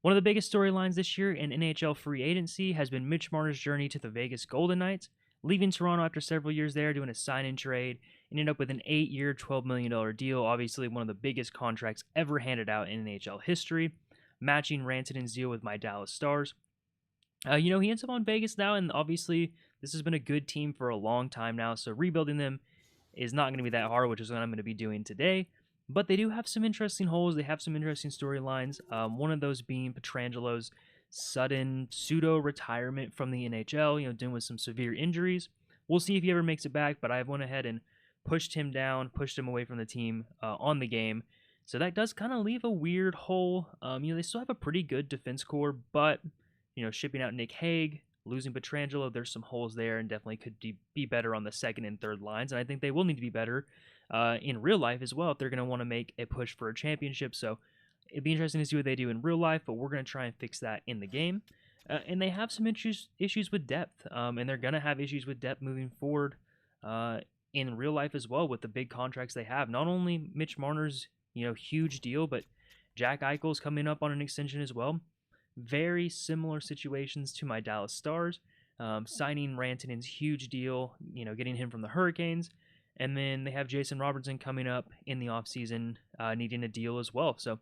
One of the biggest storylines this year in NHL free agency has been Mitch Marner's journey to the Vegas Golden Knights, leaving Toronto after several years there, doing a sign-and trade, ended up with an 8-year, $12 million deal, obviously one of the biggest contracts ever handed out in NHL history, matching Rantanen's deal with my Dallas Stars. He ends up on Vegas now, and obviously this has been a good team for a long time now, so rebuilding them is not going to be that hard, which is what I'm going to be doing today. But they do have some interesting holes. They have some interesting storylines. One of those being Pietrangelo's sudden pseudo-retirement from the NHL, dealing with some severe injuries. We'll see if he ever makes it back, but I went ahead and pushed him down, pushed him away from the team on the game. So that does kind of leave a weird hole. They still have a pretty good defense core, but, shipping out Nick Hague, losing Pietrangelo, there's some holes there and definitely could be better on the second and third lines. And I think they will need to be better in real life as well if they're going to want to make a push for a championship. So it'd be interesting to see what they do in real life, but we're going to try and fix that in the game. And they have some issues with depth, and they're going to have issues with depth moving forward in real life as well with the big contracts they have. Not only Mitch Marner's huge deal, but Jack Eichel's coming up on an extension as well. Very similar situations to my Dallas Stars, signing Rantanen's huge deal, getting him from the Hurricanes. And then they have Jason Robertson coming up in the offseason, needing a deal as well. So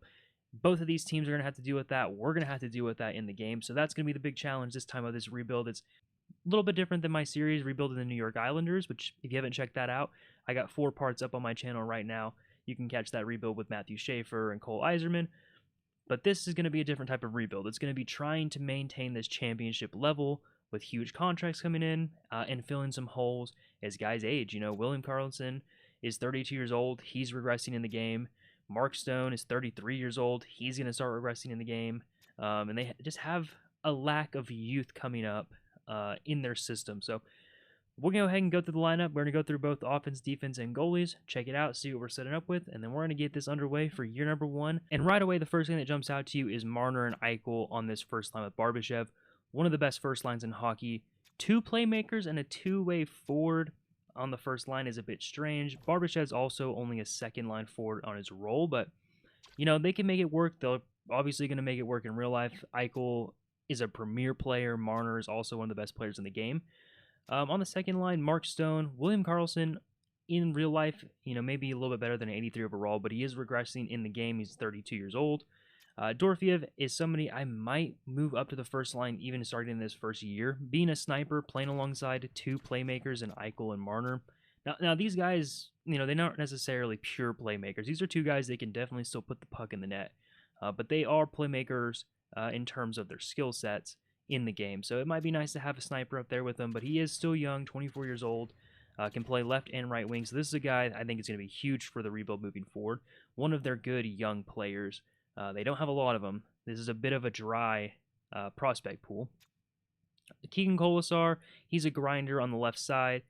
both of these teams are going to have to deal with that. We're going to have to deal with that in the game. So that's going to be the big challenge this time of this rebuild. It's a little bit different than my series, Rebuilding the New York Islanders, which if you haven't checked that out, I got 4 parts up on my channel right now. You can catch that rebuild with Matthew Schaefer and Cole Eiserman. But this is going to be a different type of rebuild. It's going to be trying to maintain this championship level with huge contracts coming in and filling some holes as guys age. William Karlsson is 32 years old. He's regressing in the game. Mark Stone is 33 years old. He's going to start regressing in the game. And they just have a lack of youth coming up in their system. So we're going to go ahead and go through the lineup. We're going to go through both offense, defense, and goalies, check it out, see what we're setting up with, and then we're going to get this underway for year number 1. And right away, the first thing that jumps out to you is Marner and Eichel on this first line with Barbashev. One of the best first lines in hockey. 2 playmakers and a 2-way forward on the first line is a bit strange. Barbashev's also only a second line forward on his role, but, they can make it work. They're obviously going to make it work in real life. Eichel is a premier player. Marner is also one of the best players in the game. On the second line, Mark Stone, William Karlsson, in real life, maybe a little bit better than an 83 overall, but he is regressing in the game. He's 32 years old. Dorofeev is somebody I might move up to the first line even starting in this first year. Being a sniper, playing alongside 2 playmakers in Eichel and Marner. Now these guys, they're not necessarily pure playmakers. These are 2 guys that can definitely still put the puck in the net. But they are playmakers in terms of their skill sets in the game. So it might be nice to have a sniper up there with them, but he is still young, 24 years old, can play left and right wing. So this is a guy I think is going to be huge for the rebuild moving forward. One of their good young players. They don't have a lot of them. This is a bit of a dry prospect pool. Keegan Colasar, he's a grinder on the left side.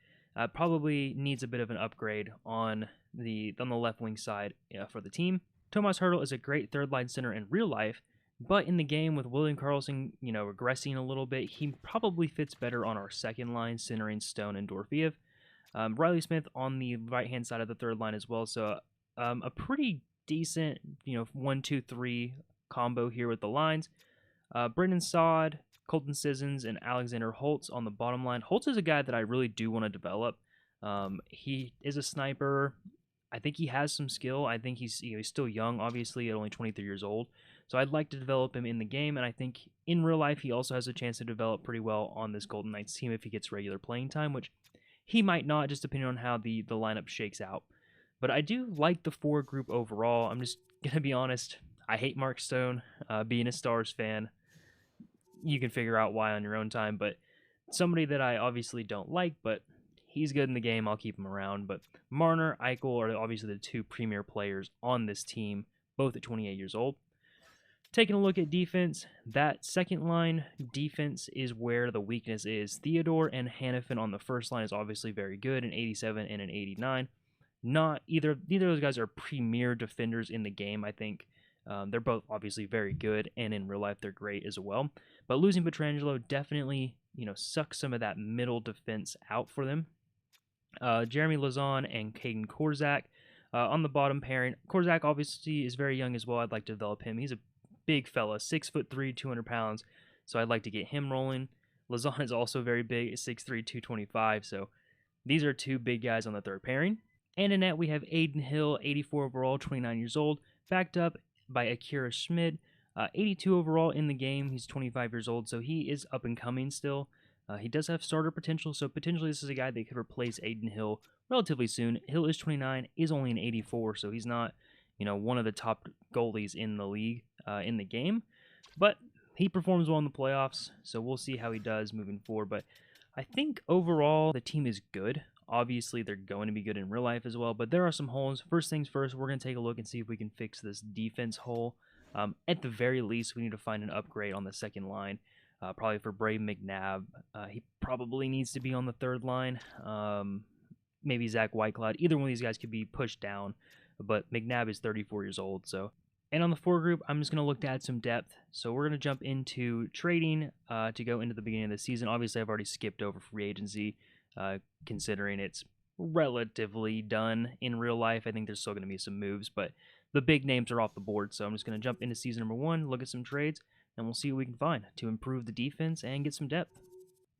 Probably needs a bit of an upgrade on the left wing side for the team. Tomas Hertl is a great third-line center in real life, but in the game with William Karlsson, regressing a little bit, he probably fits better on our second line, centering Stone and Dorofeev. Riley Smith on the right-hand side of the third line as well, so a pretty decent, 1-2-3 combo here with the lines. Brendan Saad, Colton Sissons, and Alexander Holtz on the bottom line. Holtz is a guy that I really do want to develop. He is a sniper. I think he has some skill. I think he's still young, obviously, at only 23 years old. So I'd like to develop him in the game, and I think in real life he also has a chance to develop pretty well on this Golden Knights team if he gets regular playing time, which he might not, just depending on how the lineup shakes out. But I do like the 4 group overall. I'm just going to be honest. I hate Mark Stone. Being a Stars fan, you can figure out why on your own time. But somebody that I obviously don't like, but he's good in the game. I'll keep him around. But Marner, Eichel are obviously the 2 premier players on this team, both at 28 years old. Taking a look at defense, that second line defense is where the weakness is. Theodore and Hannafin on the first line is obviously very good, an 87 and an 89. Neither of those guys are premier defenders in the game, I think. They're both obviously very good, and in real life they're great as well. But losing Pietrangelo definitely, sucks some of that middle defense out for them. Jeremy Lauzon and Caden Korzak on the bottom pairing. Korzak obviously is very young as well. I'd like to develop him. He's a big fella, 6'3", 200 pounds. So I'd like to get him rolling. Lazon is also very big, 6'3", 225. So these are two big guys on the third pairing. And in net, we have Aiden Hill, 84 overall, 29 years old, backed up by Akira Schmid, 82 overall in the game. He's 25 years old, so he is up and coming still. He does have starter potential, so potentially this is a guy that could replace Aiden Hill relatively soon. Hill is 29, is only an 84, so he's not, one of the top goalies in the league in the game. But he performs well in the playoffs, so we'll see how he does moving forward. But I think overall the team is good. Obviously, they're going to be good in real life as well, but there are some holes. First things first, we're going to take a look and see if we can fix this defense hole. At the very least, we need to find an upgrade on the second line, probably for Brave McNabb. He probably needs to be on the third line. Maybe Zach Whitecloud. Either one of these guys could be pushed down, but McNabb is 34 years old, so... And on the four group, I'm just going to look to add some depth. So we're going to jump into trading to go into the beginning of the season. Obviously, I've already skipped over free agency, considering it's relatively done in real life. I think there's still going to be some moves, but the big names are off the board. So I'm just going to jump into season number 1, look at some trades, and we'll see what we can find to improve the defense and get some depth.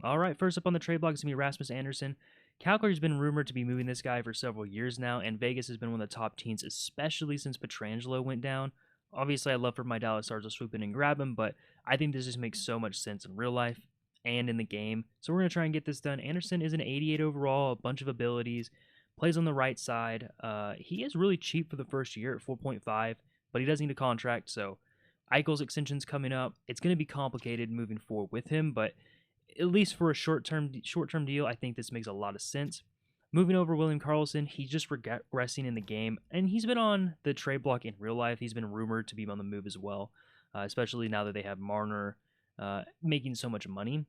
All right, first up on the trade block is going to be Rasmus Anderson. Calgary's been rumored to be moving this guy for several years now, and Vegas has been one of the top teams, especially since Pietrangelo went down. Obviously, I'd love for my Dallas Stars to swoop in and grab him, but I think this just makes so much sense in real life and in the game. So we're going to try and get this done. Anderson is an 88 overall, a bunch of abilities, plays on the right side. He is really cheap for the first year at 4.5, but he does need a contract, so Eichel's extension's coming up. It's going to be complicated moving forward with him, but at least for a short-term deal, I think this makes a lot of sense. Moving over William Karlsson, he's just regressing in the game, and he's been on the trade block in real life. He's been rumored to be on the move as well, especially now that they have Marner making so much money.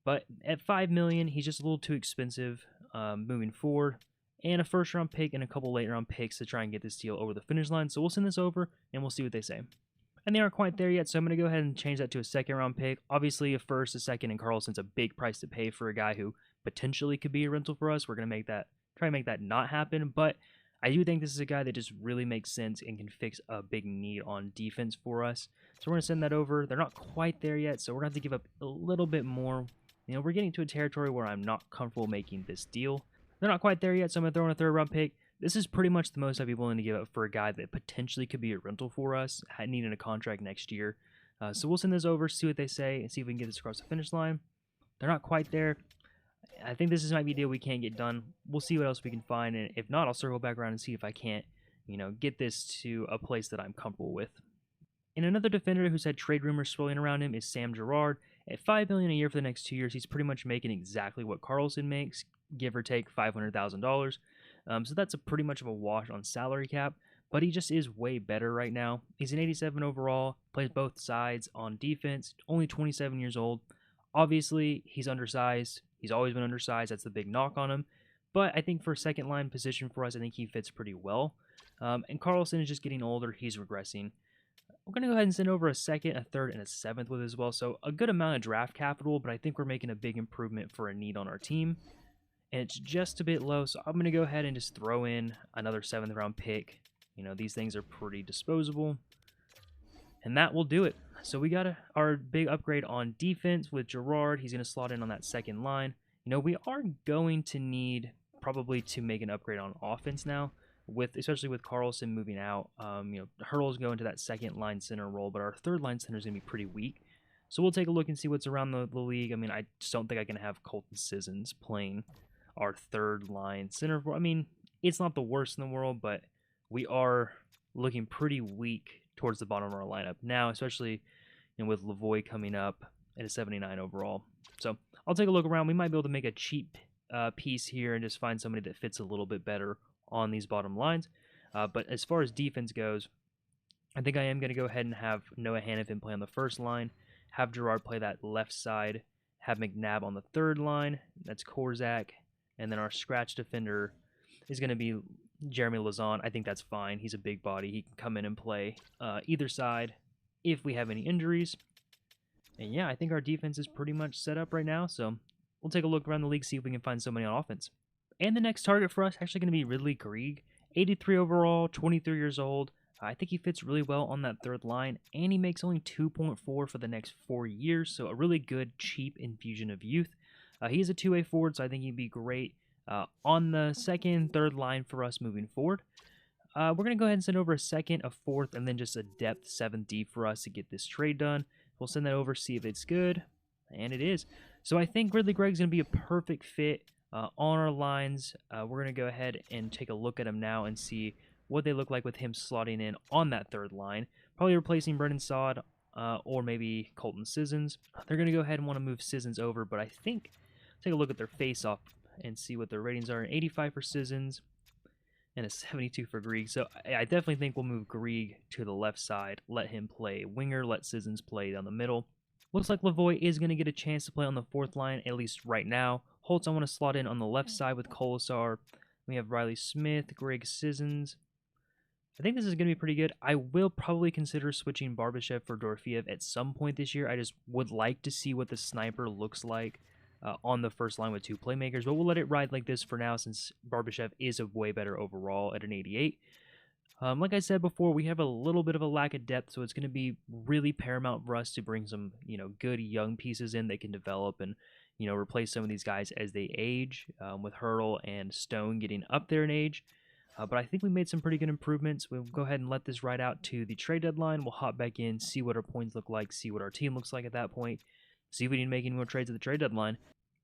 But at $5 million, he's just a little too expensive moving forward, and a first-round pick and a couple late-round picks to try and get this deal over the finish line. So we'll send this over, and we'll see what they say. And they aren't quite there yet, so I'm going to go ahead and change that to a second-round pick. Obviously, a first, a second, and Karlsson's a big price to pay for a guy who potentially could be a rental for us. We're going to try and make that not happen, but I do think this is a guy that just really makes sense and can fix a big need on defense for us. So we're going to send that over. They're not quite there yet, so we're going to have to give up a little bit more. We're getting to a territory where I'm not comfortable making this deal. They're not quite there yet, so I'm going to throw in a third-round pick. This is pretty much the most I'd be willing to give up for a guy that potentially could be a rental for us, needing a contract next year. So we'll send this over, see what they say, and see if we can get this across the finish line. They're not quite there. I think this might be a deal we can't get done. We'll see what else we can find, and if not, I'll circle back around and see if I can't, get this to a place that I'm comfortable with. And another defender who's had trade rumors swirling around him is Sam Girard. At $5 million a year for the next 2 years, he's pretty much making exactly what Karlsson makes, give or take $500,000. So that's pretty much of a wash on salary cap, but he just is way better right now. He's an 87 overall, plays both sides on defense, only 27 years old. Obviously, he's undersized. He's always been undersized. That's the big knock on him. But I think for a second line position for us, I think he fits pretty well. And Karlsson is just getting older. He's regressing. We're going to go ahead and send over a second, a third, and a seventh with as well. So a good amount of draft capital, but I think we're making a big improvement for a need on our team. And it's just a bit low, so I'm going to go ahead and just throw in another 7th round pick. These things are pretty disposable. And that will do it. So we got our big upgrade on defense with Girard. He's going to slot in on that second line. We are going to need probably to make an upgrade on offense now, especially with Karlsson moving out. Hurdle's going to that second line center role, but our third line center is going to be pretty weak. So we'll take a look and see what's around the league. I just don't think I can have Colton Sissons playing our third line center. It's not the worst in the world, but we are looking pretty weak towards the bottom of our lineup now, especially with Lavoie coming up at a 79 overall. So I'll take a look around. We might be able to make a cheap piece here and just find somebody that fits a little bit better on these bottom lines. But as far as defense goes, I think I am going to go ahead and have Noah Hannafin play on the first line, have Girard play that left side, have McNabb on the third line. That's Korzak. And then our scratch defender is going to be Jeremy Lazon. I think that's fine. He's a big body. He can come in and play either side if we have any injuries. And yeah, I think our defense is pretty much set up right now. So we'll take a look around the league, see if we can find somebody on offense. And the next target for us is actually going to be Ridley Grieg. 83 overall, 23 years old. I think he fits really well on that third line, and he makes only 2.4 for the next 4 years, so a really good, cheap infusion of youth. He's a two-way forward, so I think he'd be great on the second, third line for us moving forward. We're going to go ahead and send over a second, a fourth, and then just a depth 7D for us to get this trade done. We'll send that over, see if it's good, and it is. So I think Ridley Gregg's going to be a perfect fit on our lines. We're going to go ahead and take a look at him now and see what they look like with him slotting in on that third line. Probably replacing Brendan Saad or maybe Colton Sissons. They're going to go ahead and want to move Sissons over, but I think, take a look at their face-off and see what their ratings are. An 85 for Sissons and a 72 for Grieg. So I definitely think we'll move Grieg to the left side, let him play winger, let Sissons play down the middle. Looks like Lavoie is going to get a chance to play on the fourth line, at least right now. Holtz I want to slot in on the left side with Kolesar. We have Riley Smith, Greg Sissons. I think this is going to be pretty good. I will probably consider switching Barbashev for Dorofeev at some point this year. I just would like to see what the sniper looks like on the first line with two playmakers, but we'll let it ride like this for now since Barbashev is a way better overall at an 88. Like I said before, we have a little bit of a lack of depth, so it's going to be really paramount for us to bring some, good young pieces in that can develop and, replace some of these guys as they age, with Hurdle and Stone getting up there in age. But I think we made some pretty good improvements. We'll go ahead and let this ride out to the trade deadline. We'll hop back in, see what our points look like, see what our team looks like at that point, see if we need to make any more trades at the trade deadline.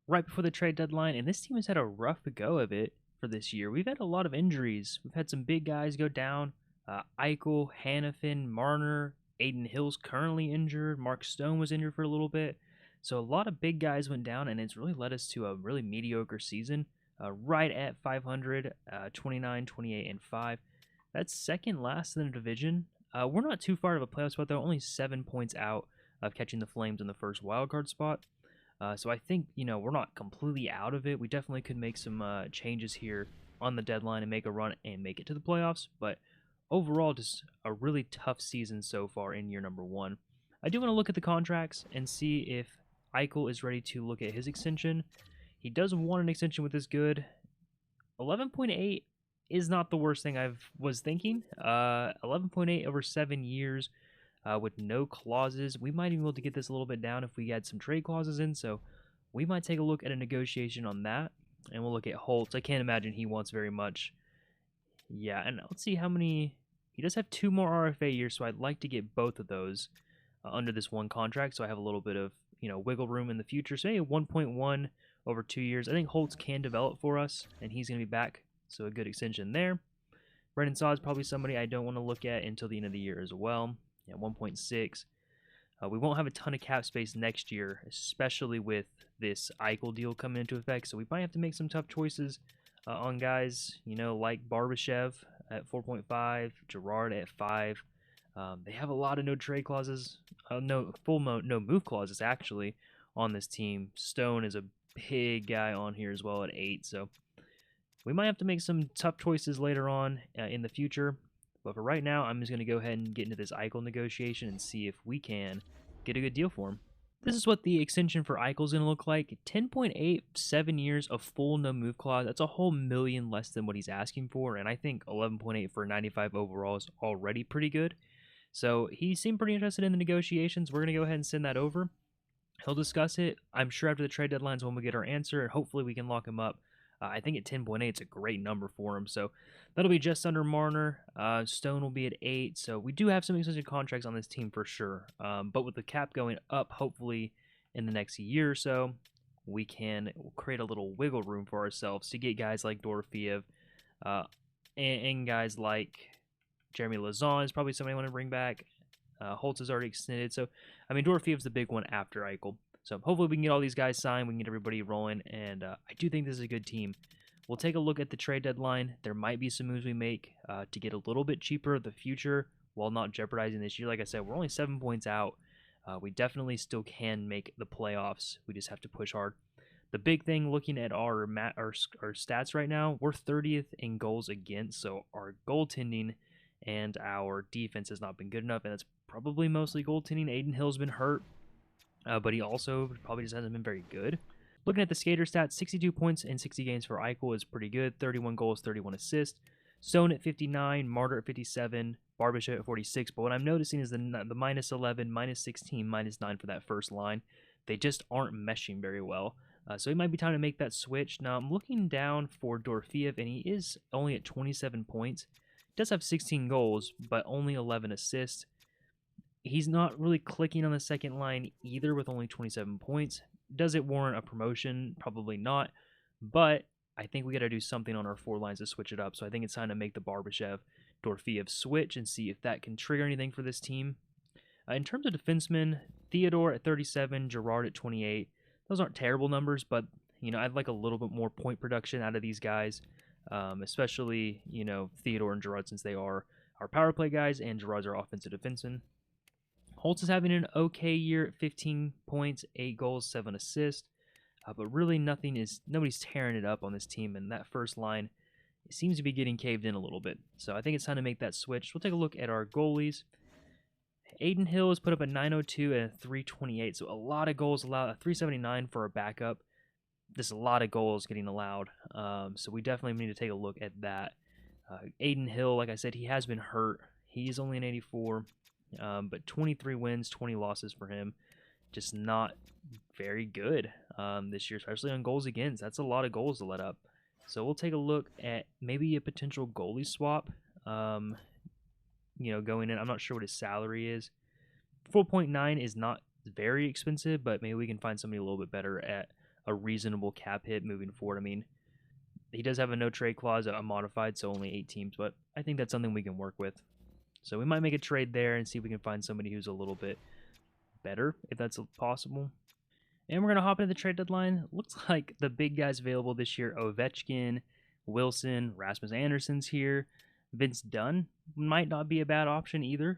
Right before the trade deadline, and this team has had a rough go of it for this year. We've had a lot of injuries. We've had some big guys go down. Eichel, Hannafin, Marner, Aiden Hill's currently injured. Mark Stone was injured for a little bit. So a lot of big guys went down, and it's really led us to a really mediocre season. Right at 500, 29, 28, and 5. That's second last in the division. We're not too far of a playoff spot, though. Only 7 points out of catching the Flames in the first wildcard spot. So I think, we're not completely out of it. We definitely could make some changes here on the deadline and make a run and make it to the playoffs. But overall, just a really tough season so far in year number 1. I do want to look at the contracts and see if Eichel is ready to look at his extension. He does want an extension with this good. 11.8 is not the worst thing I was thinking. 11.8 over 7 years with no clauses. We might even be able to get this a little bit down if we had some trade clauses in. So we might take a look at a negotiation on that. And we'll look at Holtz. I can't imagine he wants very much. Yeah, and let's see how many. He does have 2 more RFA years, so I'd like to get both of those under this one contract. So I have a little bit of wiggle room in the future. So maybe 1.1 over 2 years. I think Holtz can develop for us, and he's going to be back, so a good extension there. Brendan Saad is probably somebody I don't want to look at until the end of the year as well. Yeah, 1.6. We won't have a ton of cap space next year, especially with this Eichel deal coming into effect, so we might have to make some tough choices on guys, like Barbashev at 4.5, Gerard at 5. They have a lot of no trade clauses, no move clauses, actually, on this team. Stone is a big guy on here as well at 8, so we might have to make some tough choices later on in the future, but for right now I'm just going to go ahead and get into this Eichel negotiation and see if we can get a good deal for him. This is what the extension for Eichel is going to look like. 10.8, 7 years of full no move clause. That's a whole million less than what he's asking for, and I think 11.8 for 95 overall is already pretty good. So he seemed pretty interested in the negotiations. We're going to go ahead and send that over. He'll discuss it. I'm sure after the trade deadline is when we get our answer, and hopefully we can lock him up. I think at 10.8 it's a great number for him. So that'll be just under Marner. Stone will be at 8. So we do have some extension contracts on this team for sure. But with the cap going up, hopefully in the next year or so, we can create a little wiggle room for ourselves to get guys like Dorofeev and guys like Jeremy Lazon is probably somebody I want to bring back. Holtz is already extended. So, Dorofeev's the big one after Eichel. So hopefully we can get all these guys signed. We can get everybody rolling. And I do think this is a good team. We'll take a look at the trade deadline. There might be some moves we make to get a little bit cheaper in the future while not jeopardizing this year. Like I said, we're only 7 points out. We definitely still can make the playoffs. We just have to push hard. The big thing looking at our stats right now, we're 30th in goals against. So our goaltending and our defense has not been good enough, and that's probably mostly goaltending. Aiden Hill's been hurt, but he also probably just hasn't been very good. Looking at the skater stats, 62 points in 60 games for Eichel is pretty good. 31 goals, 31 assists. Stone at 59, Martyr at 57, Barbashev at 46, but what I'm noticing is the minus 11, minus 16, minus 9 for that first line. They just aren't meshing very well. So it might be time to make that switch. Now I'm looking down for Dorofeev, and he is only at 27 points. He does have 16 goals, but only 11 assists. He's not really clicking on the second line either with only 27 points. Does it warrant a promotion? Probably not. But I think we got to do something on our 4 lines to switch it up. So I think it's time to make the Barbashev-Dorofeev switch and see if that can trigger anything for this team. In terms of defensemen, Theodore at 37, Girard at 28. Those aren't terrible numbers, but I'd like a little bit more point production out of these guys, especially Theodore and Girard, since they are our power play guys and Girard's our offensive defenseman. Holtz is having an okay year at 15 points, 8 goals, 7 assists, but really nobody's tearing it up on this team, and that first line seems to be getting caved in a little bit. So I think it's time to make that switch. We'll take a look at our goalies. Aiden Hill has put up a 902 and a 328, so a lot of goals allowed, a 379 for a backup. There's a lot of goals getting allowed, so we definitely need to take a look at that. Aiden Hill, like I said, he has been hurt. He's only an 84. But 23 wins, 20 losses for him. Just not very good this year, especially on goals against. That's a lot of goals to let up. So we'll take a look at maybe a potential goalie swap. Going in. I'm not sure what his salary is. 4.9 is not very expensive, but maybe we can find somebody a little bit better at a reasonable cap hit moving forward. I mean, he does have a no trade clause, a modified, so only 8 teams, but I think that's something we can work with. So we might make a trade there and see if we can find somebody who's a little bit better, if that's possible. And we're going to hop into the trade deadline. Looks like the big guys available this year, Ovechkin, Wilson, Rasmus Anderson's here. Vince Dunn might not be a bad option either.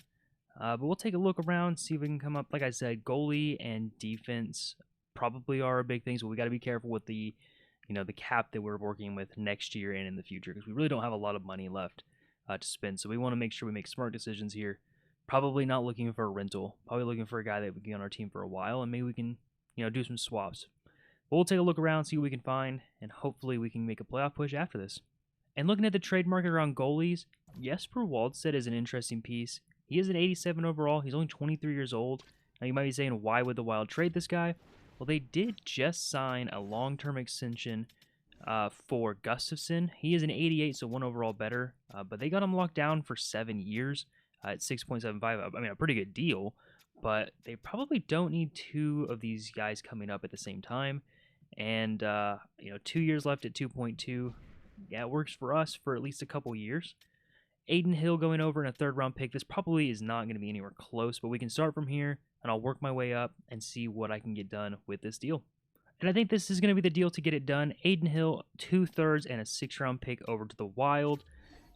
But we'll take a look around, see if we can come up. Like I said, goalie and defense probably are our big things, but we got to be careful with the cap that we're working with next year and in the future, because we really don't have a lot of money left to spend. So we want to make sure we make smart decisions here. Probably not looking for a rental. Probably looking for a guy that would be on our team for a while, and maybe we can, do some swaps. But we'll take a look around, see what we can find, and hopefully we can make a playoff push after this. And looking at the trade market around goalies, Jesper Waldstedt is an interesting piece. He is an 87 overall. He's only 23 years old. Now you might be saying, why would the Wild trade this guy? Well, they did just sign a long-term extension for Gustafsson. He is an 88, so 1 overall better, but they got him locked down for 7 years at 6.75. I mean, a pretty good deal, but they probably don't need 2 of these guys coming up at the same time. And 2 years left at 2.2. Yeah, it works for us for at least a couple years. Aiden Hill going over in a 3rd round pick. This probably is not going to be anywhere close, but we can start from here, and I'll work my way up and see what I can get done with this deal. And I think this is going to be the deal to get it done. Aiden Hill, 2/3 and a 6th round pick over to the Wild,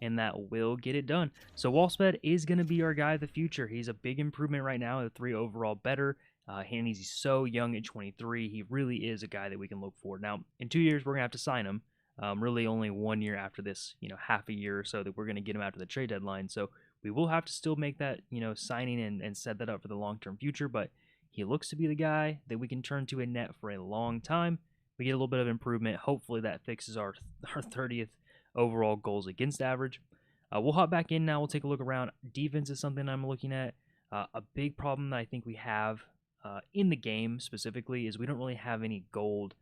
and that will get it done. So Waldstedt is going to be our guy of the future. He's a big improvement right now, a 3 overall better. And he's so young at 23. He really is a guy that we can look for. Now, in 2 years, we're going to have to sign him. Really only 1 year after this, half a year or so that we're going to get him after the trade deadline. So we will have to still make that, signing and set that up for the long-term future. But he looks to be the guy that we can turn to in net for a long time. We get a little bit of improvement. Hopefully that fixes our 30th overall goals against average. We'll hop back in now. We'll take a look around. Defense is something I'm looking at. A big problem that I think we have in the game specifically is we don't really have any gold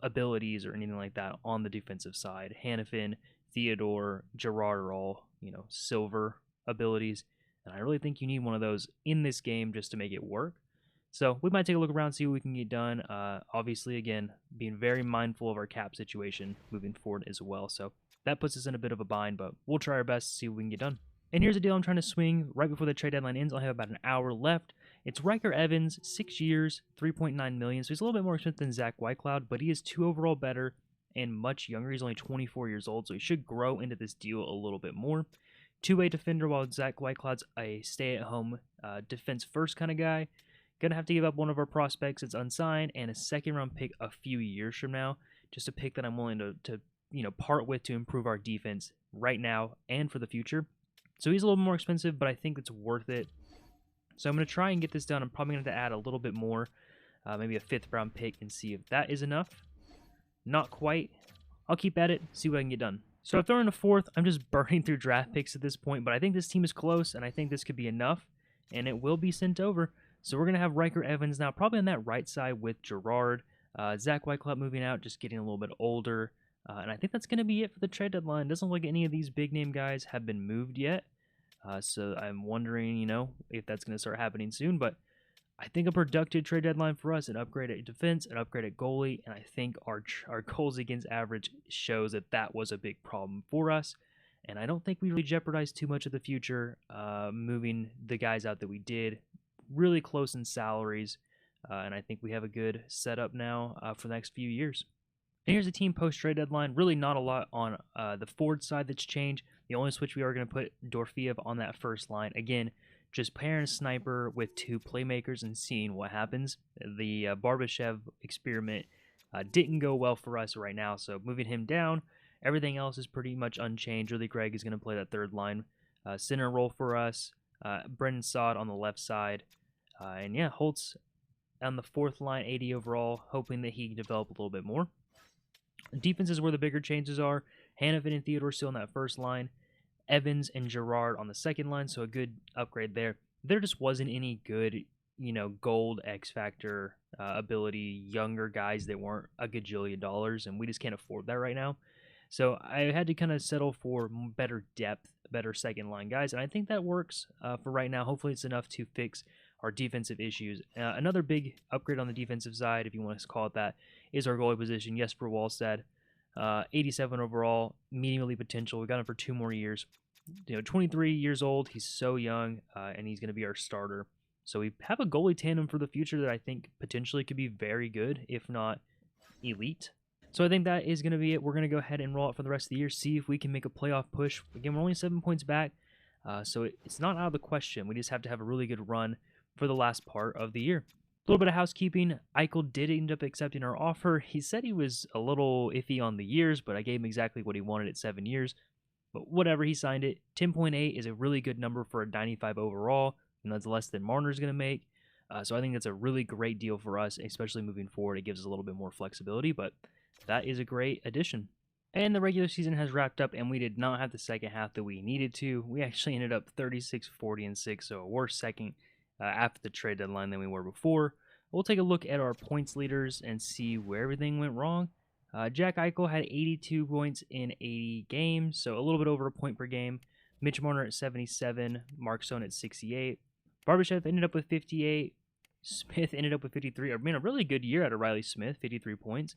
abilities or anything like that on the defensive side. Hannafin, Theodore, Girard are all, silver abilities. And I really think you need one of those in this game just to make it work. So we might take a look around, see what we can get done. Obviously, again, being very mindful of our cap situation moving forward as well. So that puts us in a bit of a bind, but we'll try our best to see what we can get done. And here's the deal I'm trying to swing right before the trade deadline ends. I'll have about an hour left. It's Riker Evans, 6 years, $3.9 million. So he's a little bit more expensive than Zach Whitecloud, but he is 2 overall better and much younger. He's only 24 years old, so he should grow into this deal a little bit more. 2-way defender, while Zach Whitecloud's a stay-at-home defense first kind of guy. Gonna have to give up one of our prospects that's unsigned and a 2nd round pick a few years from now. Just a pick that I'm willing to part with to improve our defense right now and for the future. So he's a little more expensive, but I think it's worth it. So I'm going to try and get this done. I'm probably going to add a little bit more, maybe a 5th round pick, and see if that is enough. Not quite. I'll keep at it, see what I can get done. So if they're in the fourth, I'm just burning through draft picks at this point, but I think this team is close, and I think this could be enough, and it will be sent over. So we're going to have Riker Evans now, probably on that right side with Gerard. Zach Whitecloud moving out, just getting a little bit older. And I think that's going to be it for the trade deadline. Doesn't look like any of these big name guys have been moved yet. So I'm wondering, if that's going to start happening soon. But I think a productive trade deadline for us, an upgrade at defense, an upgrade at goalie, and I think our goals against average shows that that was a big problem for us. And I don't think we really jeopardized too much of the future moving the guys out that we did. Really close in salaries, and I think we have a good setup now for the next few years. And here's the team post-trade deadline. Really not a lot on the forward side that's changed. The only switch we are going to put Dorfiev on that first line. Again, just pairing a sniper with two playmakers and seeing what happens. The Barbashev experiment didn't go well for us right now, so moving him down, everything else is pretty much unchanged. Really, Greg is going to play that third line center role for us. Brendan Saad on the left side. And yeah, Holtz on the fourth line, 80 overall, hoping that he can develop a little bit more. Defense is where the bigger changes are. Hannafin and Theodore still on that first line. Evans and Gerard on the second line, so a good upgrade there. There just wasn't any good, gold X Factor ability, younger guys that weren't a gajillion dollars, and we just can't afford that right now. So I had to kind of settle for better depth, better second line guys, and I think that works for right now. Hopefully it's enough to fix our defensive issues. Another big upgrade on the defensive side, if you want to call it that, is our goalie position. Jesper Wallstead, 87 overall, medium elite potential. We got him for 2 more years. 23 years old. He's so young, and he's going to be our starter. So we have a goalie tandem for the future that I think potentially could be very good, if not elite. So I think that is going to be it. We're going to go ahead and roll out for the rest of the year, see if we can make a playoff push. Again, we're only 7 points back, so it's not out of the question. We just have to have a really good run for the last part of the year. A little bit of housekeeping. Eichel did end up accepting our offer. He said he was a little iffy on the years, but I gave him exactly what he wanted at 7 years. But whatever, he signed it. 10.8 is a really good number for a 95 overall, and that's less than Marner's going to make. So I think that's a really great deal for us, especially moving forward. It gives us a little bit more flexibility, but that is a great addition. And the regular season has wrapped up, and we did not have the second half that we needed to. We actually ended up 36, 40, and 6, so a worse second after the trade deadline than we were before. We'll take a look at our points leaders and see where everything went wrong. Jack Eichel had 82 points in 80 games, so a little bit over a point per game. Mitch Marner at 77, Mark Stone at 68. Barbashev ended up with 58. Smith ended up with 53. I mean, a really good year out of Riley Smith, 53 points.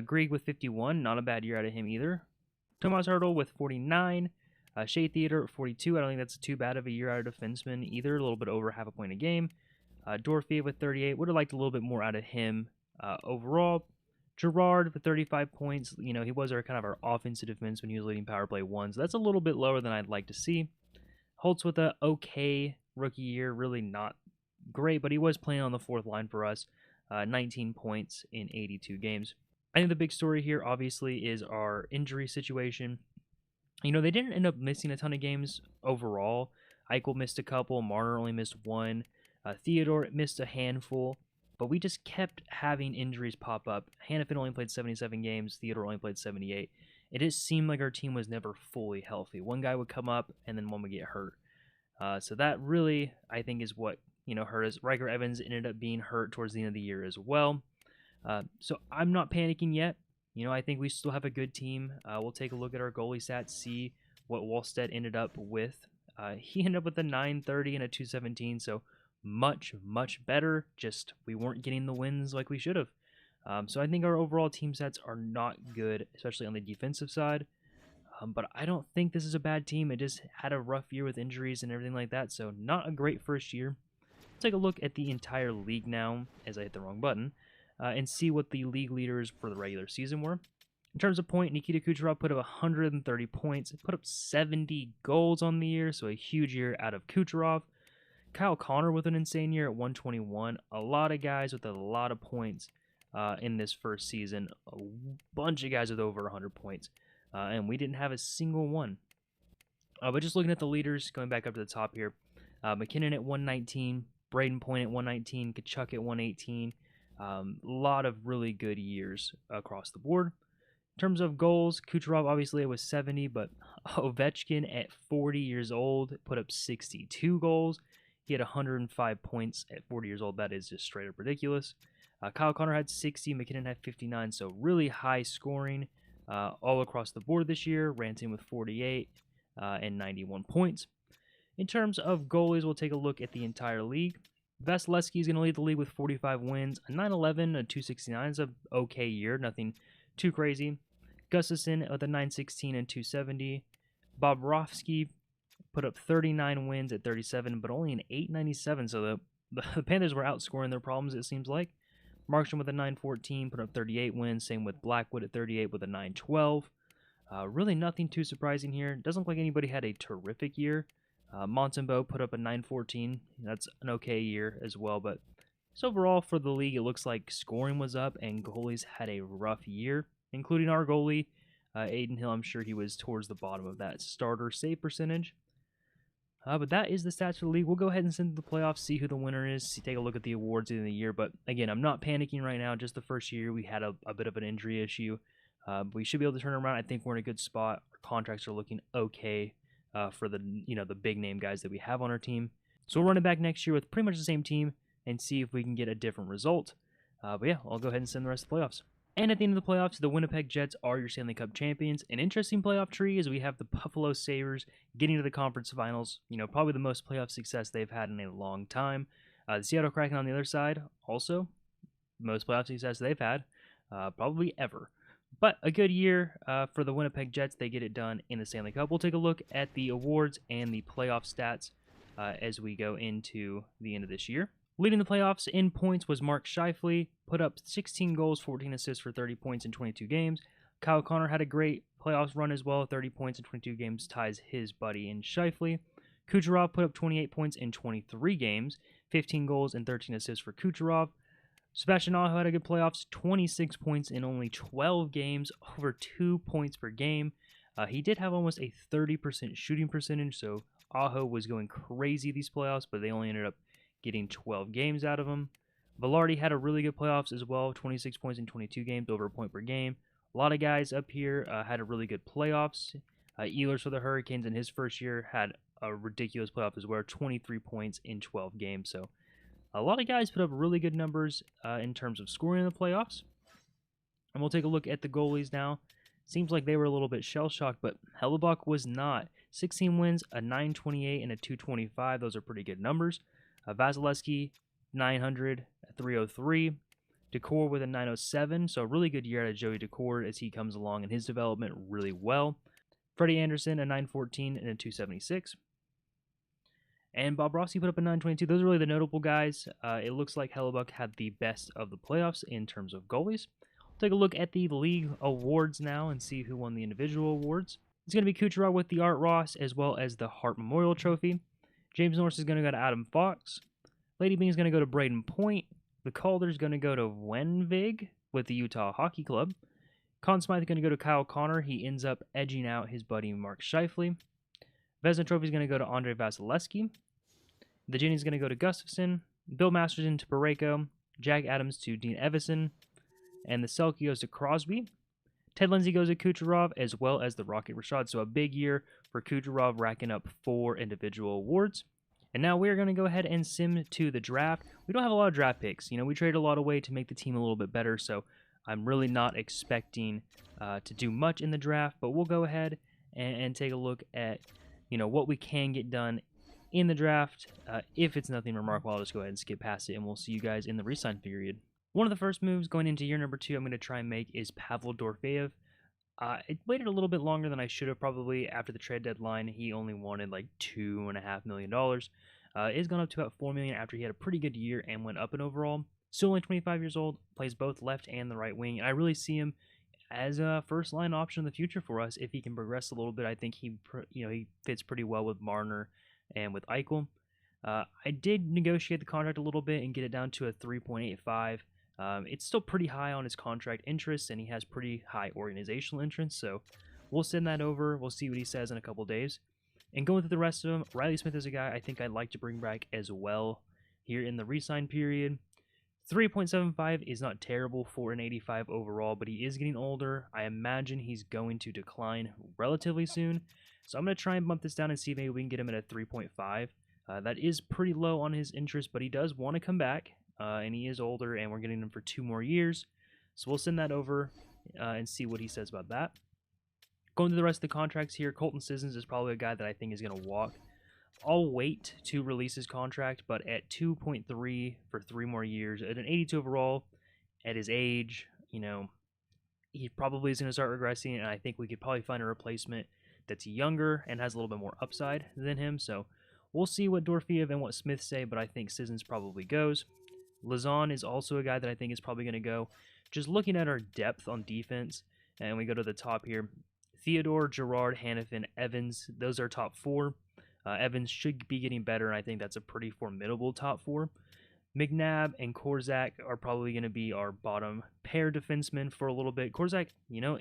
Grieg with 51, not a bad year out of him either. Tomas Hertl with 49. Shea Theodore at 42. I don't think that's too bad of a year out of defenseman either. A little bit over half a point a game. Dorfiev with 38. Would have liked a little bit more out of him overall. Gerard with 35 points. He was our offensive defenseman. He was leading power play 1, so that's a little bit lower than I'd like to see. Holtz with a okay rookie year. Really not great, but he was playing on the fourth line for us. 19 points in 82 games. I think the big story here, obviously, is our injury situation. They didn't end up missing a ton of games overall. Eichel missed a couple. Marner only missed 1. Theodore missed a handful. But we just kept having injuries pop up. Hannafin only played 77 games. Theodore only played 78. It just seemed like our team was never fully healthy. One guy would come up, and then one would get hurt. So that really, I think, is what hurt us. Riker Evans ended up being hurt towards the end of the year as well. So I'm not panicking yet. I think we still have a good team. We'll take a look at our goalie stats, see what Wallstead ended up with. He ended up with a 930 and a 217, so much, much better. Just we weren't getting the wins like we should have. So I think our overall team stats are not good, especially on the defensive side. But I don't think this is a bad team. It just had a rough year with injuries and everything like that, so not a great first year. Let's take a look at the entire league now, as I hit the wrong button, and see what the league leaders for the regular season were. In terms of point, Nikita Kucherov put up 130 points, put up 70 goals on the year, so a huge year out of Kucherov. Kyle Connor with an insane year at 121. A lot of guys with a lot of points in this first season. A bunch of guys with over 100 points. And we didn't have a single one. But just looking at the leaders, going back up to the top here. McKinnon at 119. Braden Point at 119. Kachuk at 118. A lot of really good years across the board. In terms of goals, Kucherov obviously was 70, but Ovechkin at 40 years old put up 62 goals. He had 105 points at 40 years old. That is just straight up ridiculous. Kyle Connor had 60, McKinnon had 59, so really high scoring all across the board this year. Rantanen with 48 and 91 points. In terms of goalies, we'll take a look at the entire league. Vasilevsky is going to lead the league with 45 wins, a 911, a 269 is an okay year, nothing too crazy. Gustafsson with a 916 and 270. Bobrovsky put up 39 wins at 37, but only an 897, so the Panthers were outscoring their problems, it seems like. Markstrom with a 914, put up 38 wins. Same with Blackwood at 38 with a 912. Really nothing too surprising here. Doesn't look like anybody had a terrific year. Montembeault put up a 914. That's an okay year as well, but so overall for the league, it looks like scoring was up and goalies had a rough year, including our goalie, Aiden Hill. I'm sure he was towards the bottom of that starter save percentage. But that is the stats for the league. We'll go ahead and send the playoffs, see who the winner is, take a look at the awards in the year. But again, I'm not panicking right now. Just the first year, we had a bit of an injury issue. We should be able to turn around. I think we're in a good spot. Our contracts are looking okay for the big name guys that we have on our team. So we'll run it back next year with pretty much the same team and see if we can get a different result. But yeah, I'll go ahead and send the rest of the playoffs. And at the end of the playoffs, the Winnipeg Jets are your Stanley Cup champions. An interesting playoff tree is we have the Buffalo Sabres getting to the conference finals. Probably the most playoff success they've had in a long time. The Seattle Kraken on the other side, also most playoff success they've had, probably ever. But a good year for the Winnipeg Jets. They get it done in the Stanley Cup. We'll take a look at the awards and the playoff stats as we go into the end of this year. Leading the playoffs in points was Mark Scheifele, put up 16 goals, 14 assists for 30 points in 22 games. Kyle Connor had a great playoffs run as well, 30 points in 22 games, ties his buddy in Scheifele. Kucherov put up 28 points in 23 games, 15 goals and 13 assists for Kucherov. Sebastian Aho had a good playoffs, 26 points in only 12 games, over 2 points per game. He did have almost a 30% shooting percentage, so Aho was going crazy these playoffs, but they only ended up getting 12 games out of him. Velarde had a really good playoffs as well, 26 points in 22 games, over a point per game. A lot of guys up here had a really good playoffs. Ehlers for the Hurricanes in his first year had a ridiculous playoff as well, 23 points in 12 games. So a lot of guys put up really good numbers in terms of scoring in the playoffs. And we'll take a look at the goalies now. Seems like they were a little bit shell-shocked, but Hellebuck was not. 16 wins, a 928, and a 225. Those are pretty good numbers. Vasilevsky, 900, a 303. Decor with a 907, so a really good year out of Joey Decor as he comes along in his development really well. Freddie Anderson, a 914 and a 276. And Bobrovsky put up a 922. Those are really the notable guys. It looks like Hellebuck had the best of the playoffs in terms of goalies. We'll take a look at the league awards now and see who won the individual awards. It's going to be Kucherov with the Art Ross as well as the Hart Memorial Trophy. James Norris is going to go to Adam Fox. Lady Byng is going to go to Braden Point. The Calder is going to go to Wenvig with the Utah Hockey Club. Conn Smythe is going to go to Kyle Connor. He ends up edging out his buddy Mark Scheifele. Vezina Trophy is going to go to Andre Vasilevsky. The Jenny is going to go to Gustafsson. Bill Masterton to Parayko. Jack Adams to Dean Evison. And the Selke goes to Crosby. Ted Lindsay goes to Kucherov, as well as the Rocket Rashad. So a big year for Kucherov, racking up 4 individual awards. And now we're going to go ahead and sim to the draft. We don't have a lot of draft picks. We traded a lot away to make the team a little bit better, so I'm really not expecting to do much in the draft. But we'll go ahead and take a look at, what we can get done in the draft. If it's nothing remarkable, I'll just go ahead and skip past it, and we'll see you guys in the re-sign period. One of the first moves going into year number 2 I'm going to try and make is Pavel Dorofeyev. I waited a little bit longer than I should have probably after the trade deadline. He only wanted like $2.5 million. It's gone up to about $4 million after he had a pretty good year and went up in overall. Still only 25 years old, plays both left and the right wing, and I really see him as a first line option in the future for us if he can progress a little bit. I think he fits pretty well with Marner and with Eichel. I did negotiate the contract a little bit and get it down to a 3.85. It's still pretty high on his contract interest, and he has pretty high organizational interest, so we'll send that over. We'll see what he says in a couple days. And going through the rest of them, Riley Smith is a guy I think I'd like to bring back as well here in the re-sign period. 3.75 is not terrible for an 85 overall, but he is getting older. I imagine he's going to decline relatively soon. So I'm going to try and bump this down and see if maybe we can get him at a 3.5. That is pretty low on his interest, but he does want to come back, and he is older, and we're getting him for 2 more years. So we'll send that over and see what he says about that. Going to the rest of the contracts here, Colton Sissons is probably a guy that I think is going to walk. I'll wait to release his contract, but at 2.3 for 3 more years, at an 82 overall, at his age, he probably is going to start regressing, and I think we could probably find a replacement that's younger and has a little bit more upside than him. So we'll see what Dorofeev and what Smith say, but I think Sissons probably goes. Lazan is also a guy that I think is probably going to go. Just looking at our depth on defense, and we go to the top here, Theodore, Gerard, Hannafin, Evans, those are top 4. Evans should be getting better, and I think that's a pretty formidable top 4. McNabb and Korzak are probably going to be our bottom pair defensemen for a little bit. Korzak,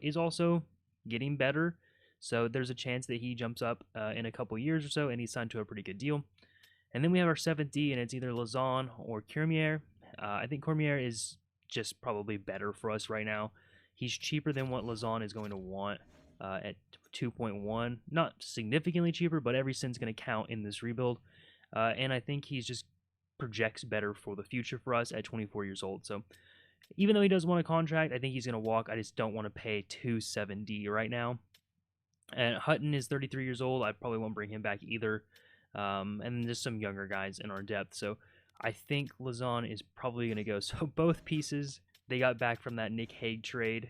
is also getting better, so there's a chance that he jumps up in a couple years or so, and he's signed to a pretty good deal. And then we have our 7th D, and it's either Lazan or Cormier. I think Cormier is just probably better for us right now. He's cheaper than what Lazan is going to want at 2.1. Not significantly cheaper, but every cent's going to count in this rebuild. And I think he's just projects better for the future for us at 24 years old. So even though he does want a contract, I think he's going to walk. I just don't want to pay 2.7D right now. And Hutton is 33 years old. I probably won't bring him back either. And just some younger guys in our depth. So I think Lazan is probably going to go. So both pieces they got back from that Nick Hague trade,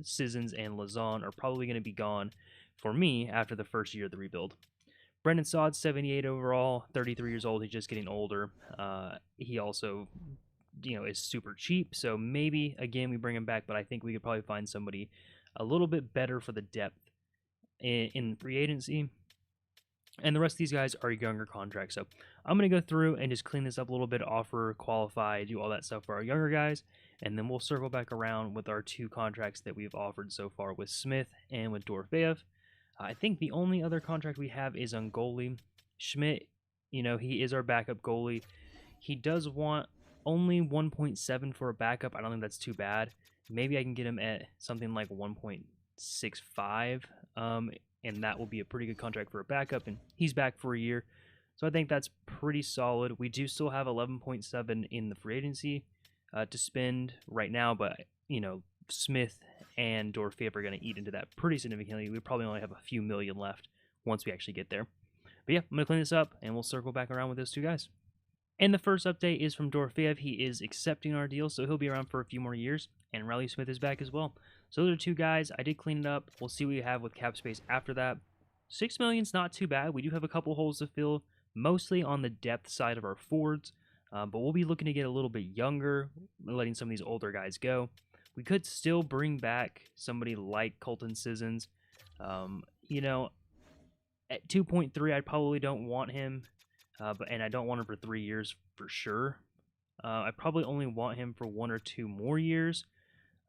Sissons and Lazan, are probably going to be gone for me after the first year of the rebuild. Brendan Saad, 78 overall, 33 years old. He's just getting older. He also, is super cheap. So maybe, again, we bring him back, but I think we could probably find somebody a little bit better for the depth in free agency. And the rest of these guys are younger contracts. So I'm going to go through and just clean this up a little bit, offer, qualify, do all that stuff for our younger guys. And then we'll circle back around with our 2 contracts that we've offered so far with Smith and with Dorofeev. I think the only other contract we have is on goalie. Schmidt, he is our backup goalie. He does want only 1.7 for a backup. I don't think that's too bad. Maybe I can get him at something like 1.65. And that will be a pretty good contract for a backup, and he's back for a year. So I think that's pretty solid. We do still have 11.7 in the free agency to spend right now, but, Smith and Dorofeev are going to eat into that pretty significantly. We probably only have a few million left once we actually get there. But yeah, I'm going to clean this up, and we'll circle back around with those 2 guys. And the first update is from Dorofeev. He is accepting our deal, so he'll be around for a few more years. And Riley Smith is back as well. So those are 2 guys. I did clean it up. We'll see what we have with cap space after that. $6 million's not too bad. We do have a couple holes to fill, mostly on the depth side of our forwards. But we'll be looking to get a little bit younger, letting some of these older guys go. We could still bring back somebody like Colton Sissons. At 2.3, I probably don't want him. And I don't want him for 3 years for sure. I probably only want him for 1 or 2 more years.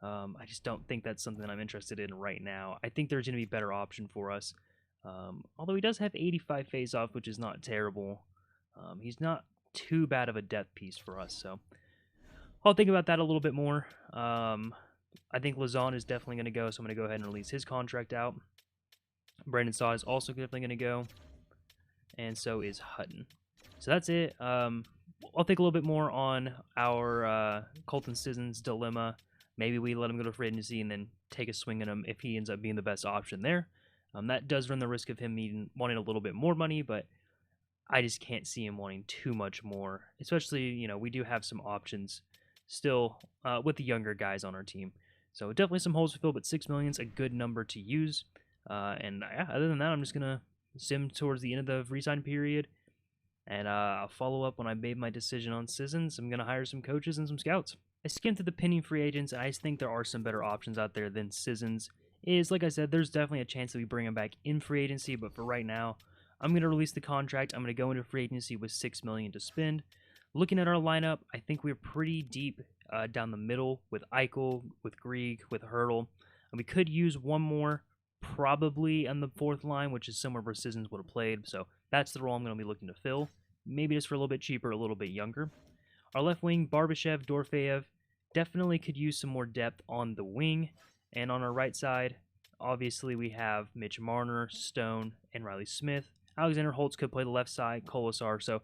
I just don't think that's something I'm interested in right now. I think there's going to be a better option for us. Although he does have 85 face-off, which is not terrible. He's not too bad of a depth piece for us, so I'll think about that a little bit more. I think Lazan is definitely going to go, so I'm going to go ahead and release his contract out. Brandon Saad is also definitely going to go, and so is Hutton. So that's it. I'll think a little bit more on our Colton Sissons dilemma. Maybe we let him go to free agency and then take a swing at him if he ends up being the best option there. That does run the risk of him wanting a little bit more money, but I just can't see him wanting too much more. Especially, we do have some options still with the younger guys on our team. So definitely some holes to fill, but $6 million is a good number to use. And other than that, I'm just going to sim towards the end of the re-sign period. And I'll follow up when I made my decision on Sissons. I'm going to hire some coaches and some scouts. I skimmed through the pending free agents, and I just think there are some better options out there than Sissons. Like I said, there's definitely a chance that we bring him back in free agency, but for right now, I'm going to release the contract. I'm going to go into free agency with $6 million to spend. Looking at our lineup, I think we're pretty deep down the middle with Eichel, with Grieg, with Hurdle. And we could use one more probably on the 4th line, which is somewhere where Sissons would have played. So that's the role I'm going to be looking to fill. Maybe just for a little bit cheaper, a little bit younger. Our left wing, Barbashev, Dorfeev, definitely could use some more depth on the wing. And on our right side, obviously we have Mitch Marner, Stone, and Riley Smith. Alexander Holtz could play the left side, Kolesar. So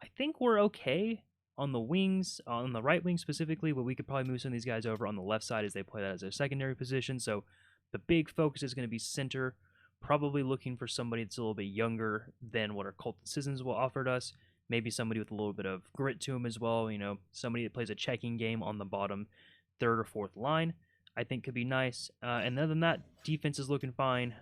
I think we're okay on the wings, on the right wing specifically, but we could probably move some of these guys over on the left side as they play that as their secondary position. So the big focus is going to be center, probably looking for somebody that's a little bit younger than what our Colton Sissons will offered us. Maybe somebody with a little bit of grit to him as well. Somebody that plays a checking game on the bottom third or fourth line. I think could be nice. And other than that, defense is looking fine.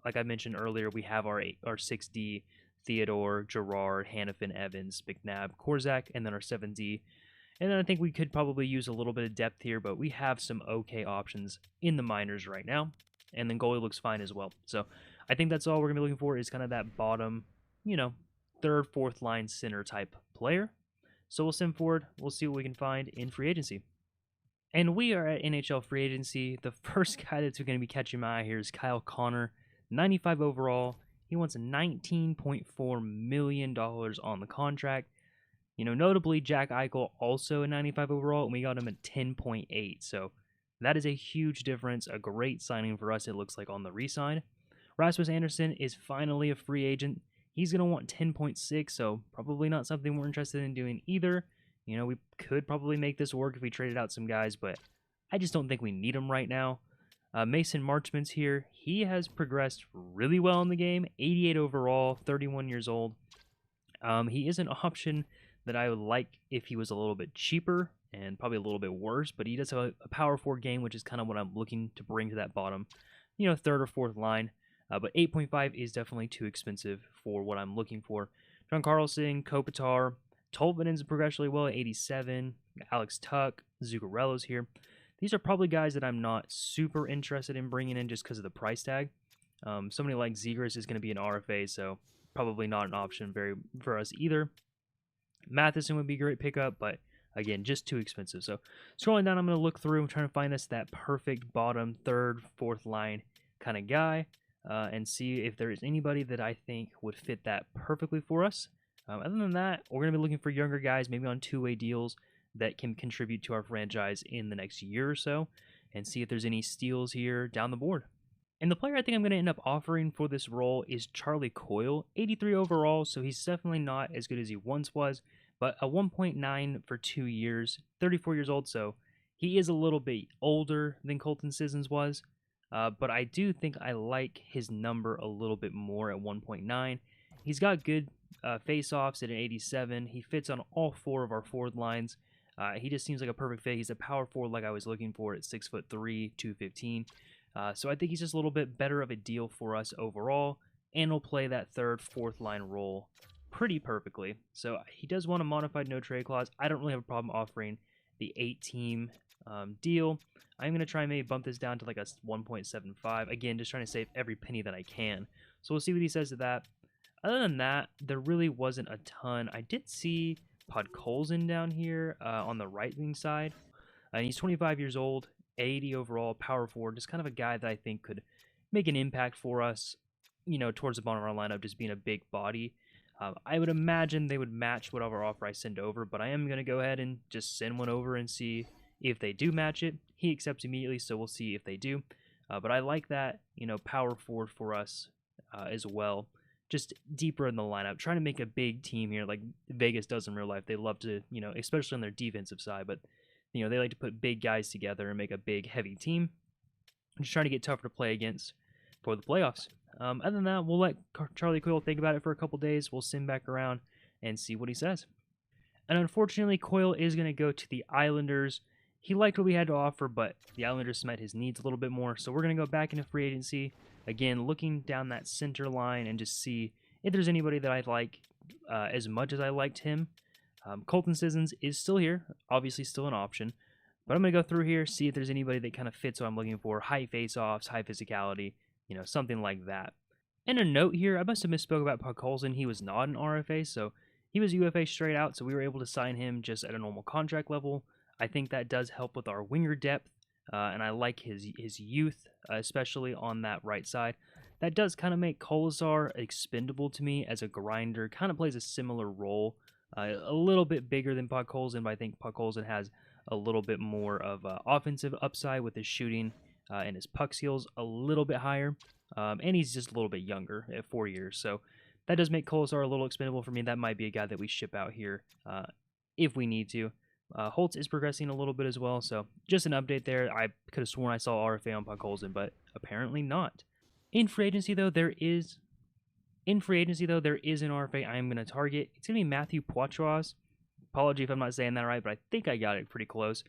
Like I mentioned earlier, we have our 6D, Theodore, Gerard, Hannafin, Evans, McNabb, Korzak, and then our 7D. And then I think we could probably use a little bit of depth here, but we have some okay options in the minors right now. And then goalie looks fine as well. So I think that's all we're going to be looking for is kind of that bottom, third, fourth line center type player. So we'll send forward. We'll see what we can find in free agency. And we are at NHL free agency. The first guy that's going to be catching my eye here is Kyle Connor, 95 overall. He wants $19.4 million on the contract. Notably, Jack Eichel also a 95 overall, and we got him at 10.8. So that is a huge difference. A great signing for us, it looks like, on the re-sign. Rasmus Anderson is finally a free agent. He's going to want 10.6, so probably not something we're interested in doing either. We could probably make this work if we traded out some guys, but I just don't think we need them right now. Mason Marchment's here. He has progressed really well in the game. 88 overall, 31 years old. He is an option that I would like if he was a little bit cheaper and probably a little bit worse, but he does have a power forward game, which is kind of what I'm looking to bring to that bottom, third or fourth line. But 8.5 is definitely too expensive for what I'm looking for. John Carlson, Kopitar, Tolvanen's progressed really well at 87. Alex Tuck, Zuccarello's here. These are probably guys that I'm not super interested in bringing in just because of the price tag. Somebody like Zegras is going to be an RFA, so probably not an option for us either. Matheson would be a great pickup, but again, just too expensive. So scrolling down, I'm going to look through. I'm trying to find us that perfect bottom, third, fourth line kind of guy and see if there is anybody that I think would fit that perfectly for us. Other than that, we're going to be looking for younger guys, maybe on two-way deals that can contribute to our franchise in the next year or so, and see if there's any steals here down the board. And the player I think I'm going to end up offering for this role is Charlie Coyle, 83 overall, so he's definitely not as good as he once was, but a 1.9 for 2 years, 34 years old, so he is a little bit older than Colton Sissons was, but I do think I like his number a little bit more at 1.9. He's got good face-offs at an 87. He fits on all four of our forward lines. He just seems like a perfect fit. He's a power forward like I was looking for at 6'3", 215. So I think he's just a little bit better of a deal for us overall, and will play that third, fourth line role pretty perfectly. So he does want a modified no trade clause. I don't really have a problem offering the 8-team deal. I'm going to try and maybe bump this down to like a 1.75. Again, just trying to save every penny that I can. So we'll see what he says to that. Other than that, there really wasn't a ton. I did see Podkolzin down here on the right wing side. And he's 25 years old, 80 overall, power forward. Just kind of a guy that I think could make an impact for us, towards the bottom of our lineup, just being a big body. I would imagine they would match whatever offer I send over, but I am going to go ahead and just send one over and see if they do match it. He accepts immediately, so we'll see if they do. But I like that, power forward for us as well. Just deeper in the lineup, trying to make a big team here like Vegas does in real life. They love to, especially on their defensive side, but, they like to put big guys together and make a big, heavy team. I'm just trying to get tougher to play against for the playoffs. Other than that, we'll let Charlie Coyle think about it for a couple days. We'll send back around and see what he says. And unfortunately, Coyle is going to go to the Islanders. He liked what we had to offer, but the Islanders met his needs a little bit more. So we're going to go back into free agency. Again, looking down that center line and just see if there's anybody that I like as much as I liked him. Colton Sissons is still here, obviously still an option. But I'm going to go through here, see if there's anybody that kind of fits what I'm looking for. High face-offs, high physicality, something like that. And a note here, I must have misspoke about Podkolzin. He was not an RFA, so he was UFA straight out, so we were able to sign him just at a normal contract level. I think that does help with our winger depth, and I like his youth, especially on that right side. That does kind of make Kolesar expendable to me as a grinder, kind of plays a similar role A little bit bigger than Podkolzin, but I think Podkolzin has a little bit more of offensive upside with his shooting and his puck skills a little bit higher. And he's just a little bit younger at 4 years. So that does make Kolesar a little expendable for me. That might be a guy that we ship out here if we need to. Holtz is progressing a little bit as well. So just an update there. I could have sworn I saw RFA on Podkolzin, but apparently not. In free agency, though, there is an RFA I am going to target. It's going to be Matthew Poitras. Apology if I'm not saying that right, but I think I got it pretty close.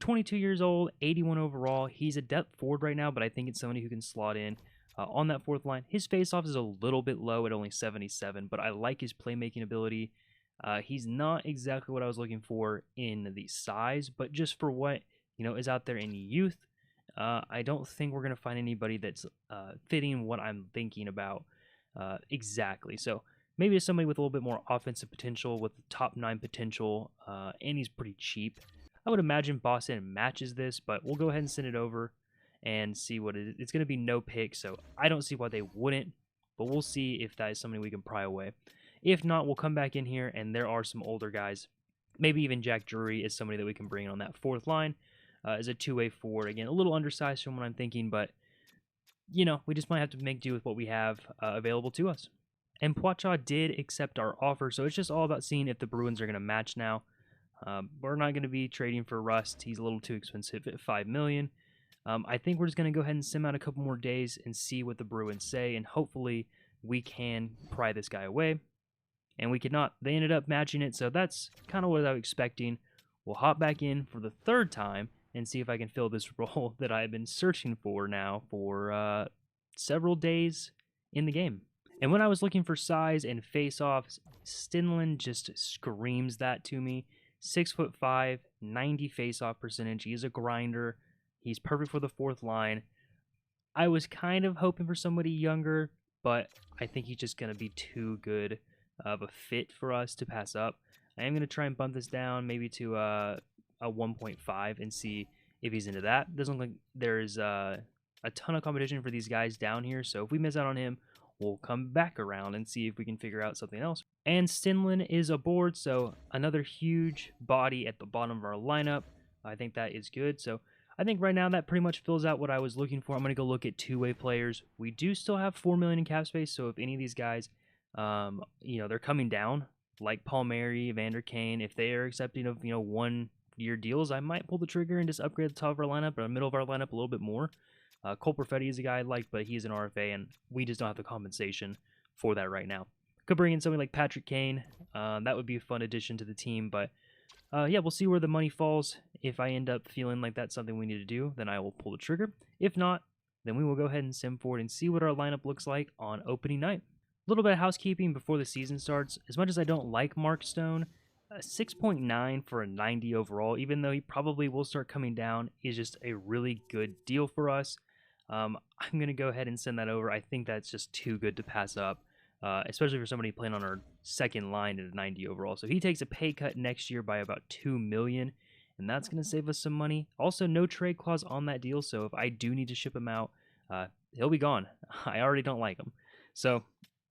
22 years old, 81 overall. He's a depth forward right now, but I think it's somebody who can slot in on that fourth line. His faceoff is a little bit low at only 77, but I like his playmaking ability. He's not exactly what I was looking for in the size, but just for what is out there in youth, I don't think we're going to find anybody that's fitting what I'm thinking about exactly. So maybe it's somebody with a little bit more offensive potential, with top 9 potential, and he's pretty cheap. I would imagine Boston matches this, but we'll go ahead and send it over and see what it is. It's going to be no pick, so I don't see why they wouldn't, but we'll see if that is something we can pry away. If not, we'll come back in here, and there are some older guys. Maybe even Jack Drury is somebody that we can bring on that fourth line as a two-way forward. Again, a little undersized from what I'm thinking, but we just might have to make do with what we have available to us. And Poitras did accept our offer, so it's just all about seeing if the Bruins are going to match now. We're not going to be trading for Rust. He's a little too expensive at $5 million. I think we're just going to go ahead and sim out a couple more days and see what the Bruins say, and hopefully we can pry this guy away. And we could not. They ended up matching it, so that's kind of what I was expecting. We'll hop back in for the third time and see if I can fill this role that I've been searching for now for several days in the game. And when I was looking for size and face-offs, Stinlin just screams that to me. 6'5", 90 face-off percentage. He's a grinder. He's perfect for the fourth line. I was kind of hoping for somebody younger, but I think he's just going to be too good of a fit for us to pass up. I am going to try and bump this down maybe to a 1.5 and see if he's into that. Doesn't look like there's a ton of competition for these guys down here, so if we miss out on him, we'll come back around and see if we can figure out something else. And Stinlin is aboard, so another huge body at the bottom of our lineup. I think that is good. So I think right now that pretty much fills out what I was looking for. I'm going to go look at two-way players. We do still have $4 million in cap space, so if any of these guys, they're coming down, like Palmieri, Vander Kane, if they are accepting of, 1-year deals, I might pull the trigger and just upgrade the top of our lineup or the middle of our lineup a little bit more. Cole Perfetti is a guy I like, but he's an RFA, and we just don't have the compensation for that right now. Could bring in somebody like Patrick Kane. That would be a fun addition to the team, but we'll see where the money falls. If I end up feeling like that's something we need to do, then I will pull the trigger. If not, then we will go ahead and sim forward and see what our lineup looks like on opening night. A little bit of housekeeping before the season starts. As much as I don't like Mark Stone, 6.9 for a 90 overall, even though he probably will start coming down, is just a really good deal for us. I'm going to go ahead and send that over. I think that's just too good to pass up, especially for somebody playing on our second line at a 90 overall. So he takes a pay cut next year by about $2 million, and that's going to save us some money. Also, no trade clause on that deal, so if I do need to ship him out, he'll be gone. I already don't like him. So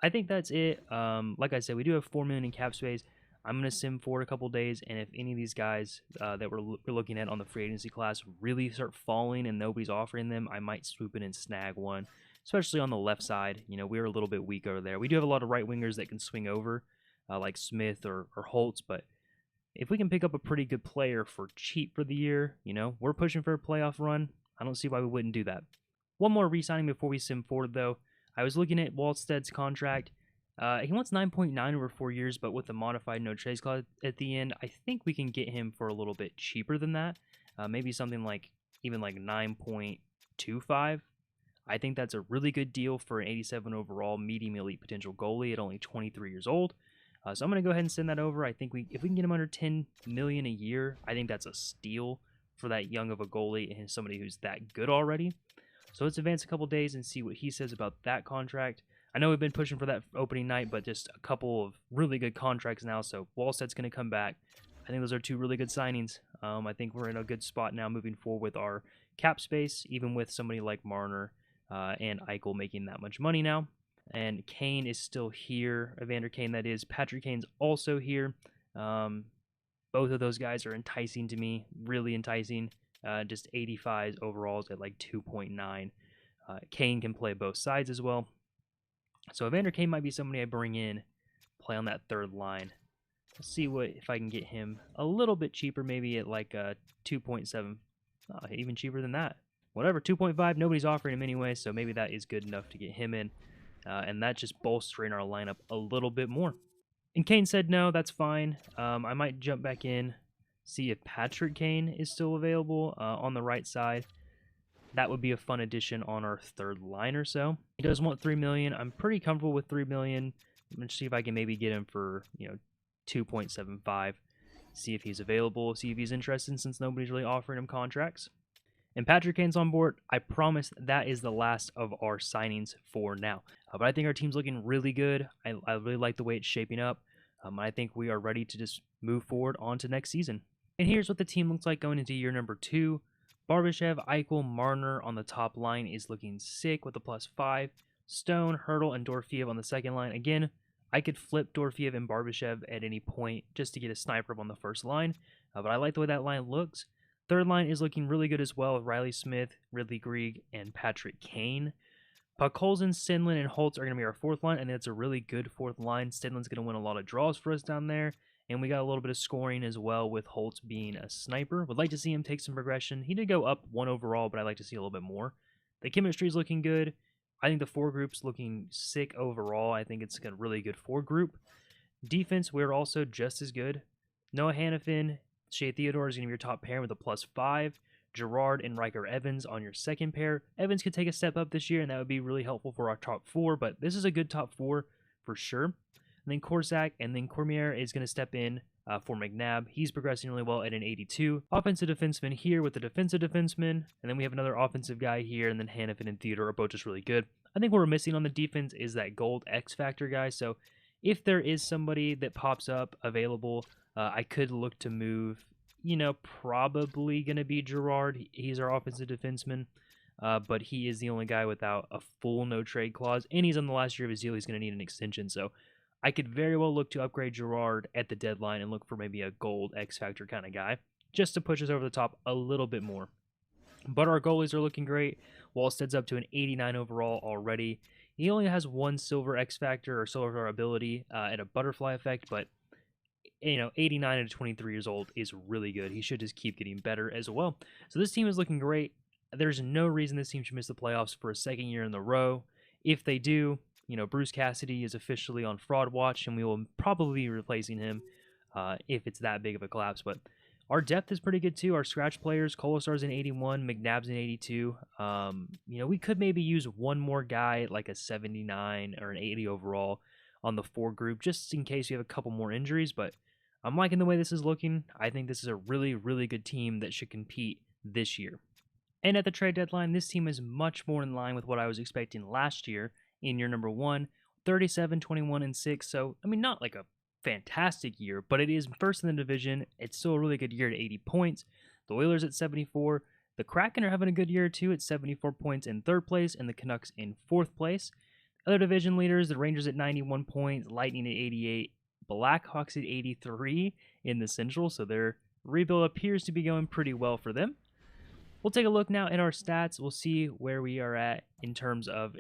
I think that's it. Like I said, we do have $4 million in cap space. I'm going to sim forward a couple days, and if any of these guys that we're looking at on the free agency class really start falling and nobody's offering them, I might swoop in and snag one, especially on the left side. We're a little bit weak over there. We do have a lot of right wingers that can swing over, like Smith or Holtz, but if we can pick up a pretty good player for cheap for the year, we're pushing for a playoff run. I don't see why we wouldn't do that. One more re-signing before we sim forward, though. I was looking at Wallsted's contract. He wants 9.9 over 4 years, but with a modified no trades clause at the end, I think we can get him for a little bit cheaper than that. Maybe something like even like 9.25. I think that's a really good deal for an 87 overall medium elite potential goalie at only 23 years old. So I'm going to go ahead and send that over. I think if we can get him under 10 million a year, I think that's a steal for that young of a goalie and somebody who's that good already. So let's advance a couple days and see what he says about that contract. I know we've been pushing for that opening night, but just a couple of really good contracts now, so Wallsted's going to come back. I think those are two really good signings. I think we're in a good spot now moving forward with our cap space, even with somebody like Marner and Eichel making that much money now. And Kane is still here. Evander Kane, that is. Patrick Kane's also here. Both of those guys are enticing to me, really enticing. Just 85s overalls at like 2.9. Kane can play both sides as well. So Evander Kane might be somebody I bring in, play on that third line. Let's see if I can get him a little bit cheaper, maybe at like 2.7. Even cheaper than that. Whatever, 2.5, nobody's offering him anyway, so maybe that is good enough to get him in. And that's just bolstering our lineup a little bit more. And Kane said no, that's fine. I might jump back in, see if Patrick Kane is still available on the right side. That would be a fun addition on our third line or so. He does want $3 million. I'm pretty comfortable with $3 million. I'm going to see if I can maybe get him for, 2.75. See if he's available, see if he's interested since nobody's really offering him contracts. And Patrick Kane's on board. I promise that is the last of our signings for now. But I think our team's looking really good. I really like the way it's shaping up. I think we are ready to just move forward on to next season. And here's what the team looks like going into year number 2. Barbashev, Eichel, Marner on the top line is looking sick with a +5. Stone, Hurdle, and Dorofeev on the second line. Again, I could flip Dorofeev and Barbashev at any point just to get a sniper up on the first line. But I like the way that line looks. Third line is looking really good as well with Riley Smith, Ridley Grieg, and Patrick Kane. Puckholzen, Stenlund, and Holtz are going to be our fourth line, and it's a really good fourth line. Stenlund's going to win a lot of draws for us down there, and we got a little bit of scoring as well with Holtz being a sniper. Would like to see him take some progression. He did go up 1 overall, but I'd like to see a little bit more. The chemistry is looking good. I think the 4 group's looking sick overall. I think it's a really good 4 group. Defense, we're also just as good. Noah Hannafin, Shea Theodore is going to be your top pair with a +5. Gerard and Riker Evans on your second pair. Evans could take a step up this year, and that would be really helpful for our top 4, but this is a good top 4 for sure. And then Korsak and then Cormier is going to step in for McNabb. He's progressing really well at an 82. Offensive defenseman here with the defensive defenseman, and then we have another offensive guy here, and then Hannafin and Theodore are both just really good. I think what we're missing on the defense is that gold X factor guy, so if there is somebody that pops up available, I could look to move, probably going to be Gerard. He's our offensive defenseman, but he is the only guy without a full no-trade clause, and he's on the last year of his deal. He's going to need an extension, so I could very well look to upgrade Gerard at the deadline and look for maybe a gold X-Factor kind of guy, just to push us over the top a little bit more. But our goalies are looking great. Wallstead's up to an 89 overall already. He only has 1 silver X-Factor or silver ability at a butterfly effect, but 89 at 23 years old is really good. He should just keep getting better as well. So this team is looking great. There's no reason this team should miss the playoffs for a second year in a row. If they do, Bruce Cassidy is officially on fraud watch, and we will probably be replacing him if it's that big of a collapse. But our depth is pretty good too. Our scratch players, Kolasar's in 81, McNabb's in 82. We could maybe use one more guy like a 79 or an 80 overall on the 4 group, just in case you have a couple more injuries, but I'm liking the way this is looking. I think this is a really, really good team that should compete this year. And at the trade deadline, this team is much more in line with what I was expecting last year in year number 1, 37, 21, and 6. So, not like a fantastic year, but it is first in the division. It's still a really good year at 80 points. The Oilers at 74. The Kraken are having a good year too at 74 points in 3rd place, and the Canucks in 4th place. Other division leaders, the Rangers at 91 points, Lightning at 88, Blackhawks at 83 in the Central, so their rebuild appears to be going pretty well for them. We'll take a look now at our stats. We'll see where we are at in terms of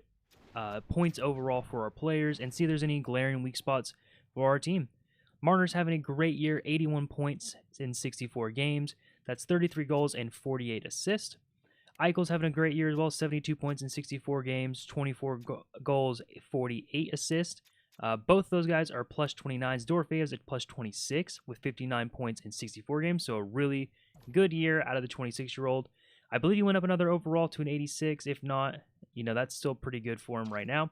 points overall for our players and see if there's any glaring weak spots for our team. Marner's having a great year, 81 points in 64 games. That's 33 goals and 48 assists. Eichel's having a great year as well, 72 points in 64 games, 24 goals, 48 assists. Both those guys are +29s. Dorofeev's at +26 with 59 points in 64 games, so a really good year out of the 26-year-old. I believe he went up another overall to an 86. If not, that's still pretty good for him right now.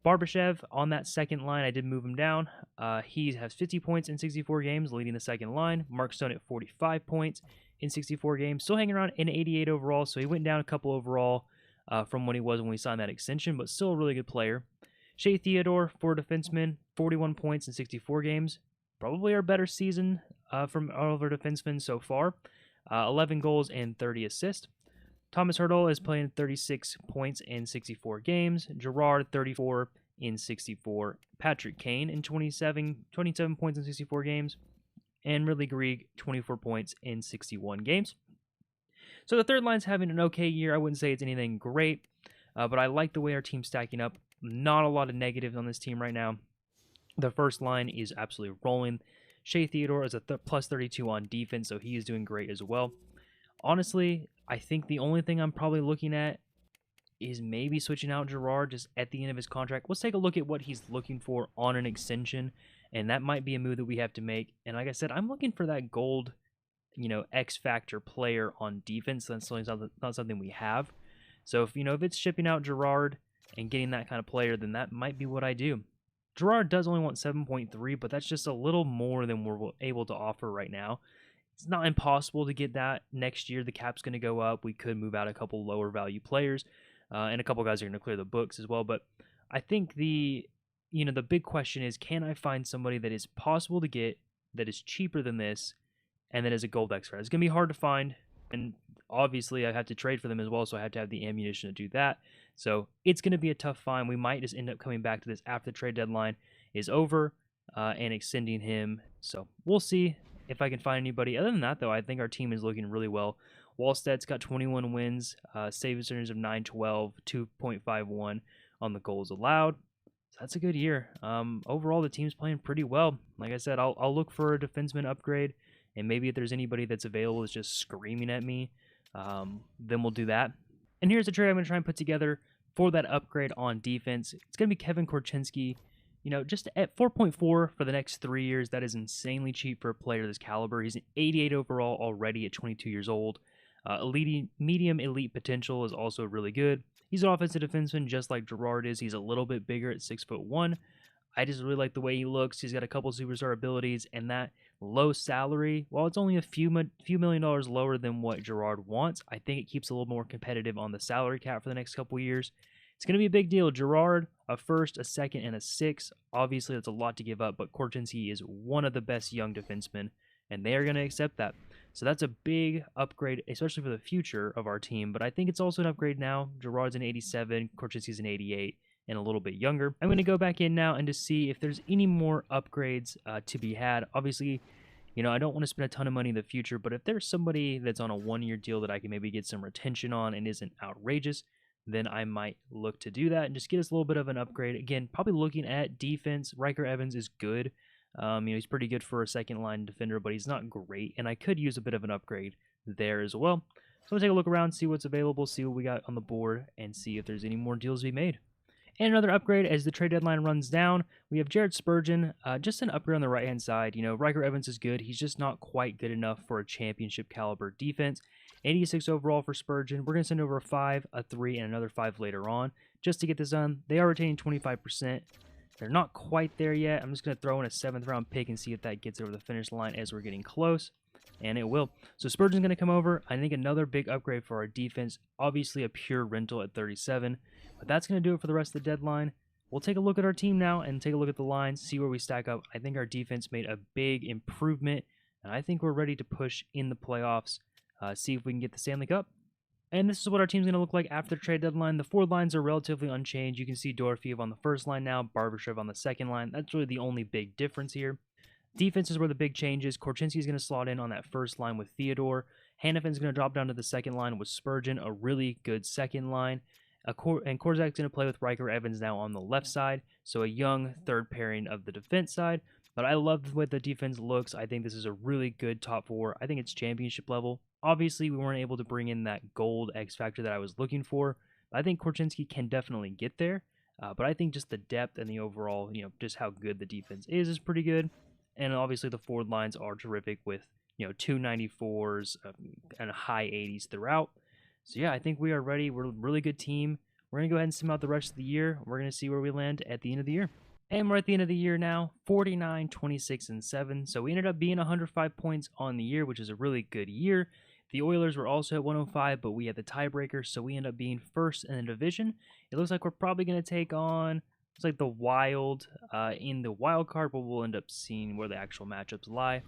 Barbashev on that second line, I did move him down. He has 50 points in 64 games, leading the second line. Mark Stone at 45 points in 64 games, still hanging around in 88 overall, so he went down a couple overall from what he was when we signed that extension, but still a really good player. Shea Theodore, 4 defensemen, 41 points in 64 games. Probably our better season from all of our defensemen so far. 11 goals and 30 assists. Thomas Hurdle is playing 36 points in 64 games. Gerard, 34 in 64. Patrick Kane in 27 points in 64 games. And Ridley Greig, 24 points in 61 games. So the third line's having an okay year. I wouldn't say it's anything great, but I like the way our team's stacking up. Not a lot of negatives on this team right now. The first line is absolutely rolling. Shea Theodore is a plus 32 on defense, so he is doing great as well. Honestly, I think the only thing I'm probably looking at is maybe switching out Girard just at the end of his contract. Let's take a look at what he's looking for on an extension, and that might be a move that we have to make. And like I said, I'm looking for that gold, X factor player on defense. That's not something we have. So if it's shipping out Girard and getting that kind of player, then that might be what I do. Girard does only want 7.3, but that's just a little more than we're able to offer right now. It's not impossible to get that next year. The cap's going to go up. We could move out a couple lower value players, and a couple guys are going to clear the books as well. But I think the big question is, can I find somebody that is possible to get, that is cheaper than this, and that is a gold extra? It's going to be hard to find, and obviously I have to trade for them as well, so I have to have the ammunition to do that. So it's going to be a tough find. We might just end up coming back to this after the trade deadline is over and extending him. So we'll see if I can find anybody. Other than that, though, I think our team is looking really well. Wallstedt's got 21 wins, save percentage of 912, 2.51 on the goals allowed. So that's a good year. Overall, the team's playing pretty well. Like I said, I'll look for a defenseman upgrade, and maybe if there's anybody that's available that's just screaming at me, then we'll do that. And here's a trade I'm going to try and put together for that upgrade on defense. It's going to be Kevin Korchinski. Just at 4.4 for the next 3 years, that is insanely cheap for a player of this caliber. He's an 88 overall already at 22 years old. Medium elite potential is also really good. He's an offensive defenseman just like Girard is. He's a little bit bigger at 6'1". I just really like the way he looks. He's got a couple superstar abilities, and that low salary, while it's only a few million dollars lower than what Girard wants, I think it keeps a little more competitive on the salary cap for the next couple years. It's going to be a big deal. Girard, a first, a second, and a sixth. Obviously, that's a lot to give up, but Korchinski is one of the best young defensemen, and they are going to accept that. So that's a big upgrade, especially for the future of our team, but I think it's also an upgrade now. Girard's an 87, Korchinski's an 88. And a little bit younger. I'm going to go back in now and to see if there's any more upgrades to be had. Obviously, I don't want to spend a ton of money in the future, but if there's somebody that's on a one-year deal that I can maybe get some retention on and isn't outrageous, then I might look to do that and just get us a little bit of an upgrade. Again, probably looking at defense. Riker Evans is good. He's pretty good for a second-line defender, but he's not great, and I could use a bit of an upgrade there as well. So I'm going to take a look around, see what's available, see what we got on the board, and see if there's any more deals to be made. And another upgrade as the trade deadline runs down, we have Jared Spurgeon, just an upgrade on the right-hand side. Riker Evans is good. He's just not quite good enough for a championship caliber defense. 86 overall for Spurgeon. We're going to send over a 5, a 3, and another 5 later on just to get this done. They are retaining 25%. They're not quite there yet. I'm just going to throw in a 7th round pick and see if that gets over the finish line as we're getting close. And it will. So Spurgeon's going to come over. I think another big upgrade for our defense. Obviously a pure rental at 37. But that's going to do it for the rest of the deadline. We'll take a look at our team now and take a look at the lines, see where we stack up. I think our defense made a big improvement. And I think we're ready to push in the playoffs, see if we can get the Stanley Cup. And this is what our team's going to look like after the trade deadline. The forward lines are relatively unchanged. You can see Dorofeev on the first line now, Barbashev on the second line. That's really the only big difference here. Defense is where the big change is. Korchinski is going to slot in on that first line with Theodore. Hannafin's going to drop down to the second line with Spurgeon, a really good second line. And Korzak's going to play with Riker Evans now on the left side, so a young third pairing of the defense side. But I love the way the defense looks. I think this is a really good top four. I think it's championship level. Obviously, we weren't able to bring in that gold X factor that I was looking for. But I think Korchinski can definitely get there. But I think just the depth and the overall, just how good the defense is pretty good. And obviously the forward lines are terrific with, 294s and high 80s throughout. So yeah, I think we are ready. We're a really good team. We're going to go ahead and sim out the rest of the year. We're going to see where we land at the end of the year. And we're at the end of the year now, 49, 26, and 7. So we ended up being 105 points on the year, which is a really good year. The Oilers were also at 105, but we had the tiebreaker, so we end up being first in the division. It looks like we're probably going to take on, it's like the Wild in the wild card, but we'll end up seeing where the actual matchups lie.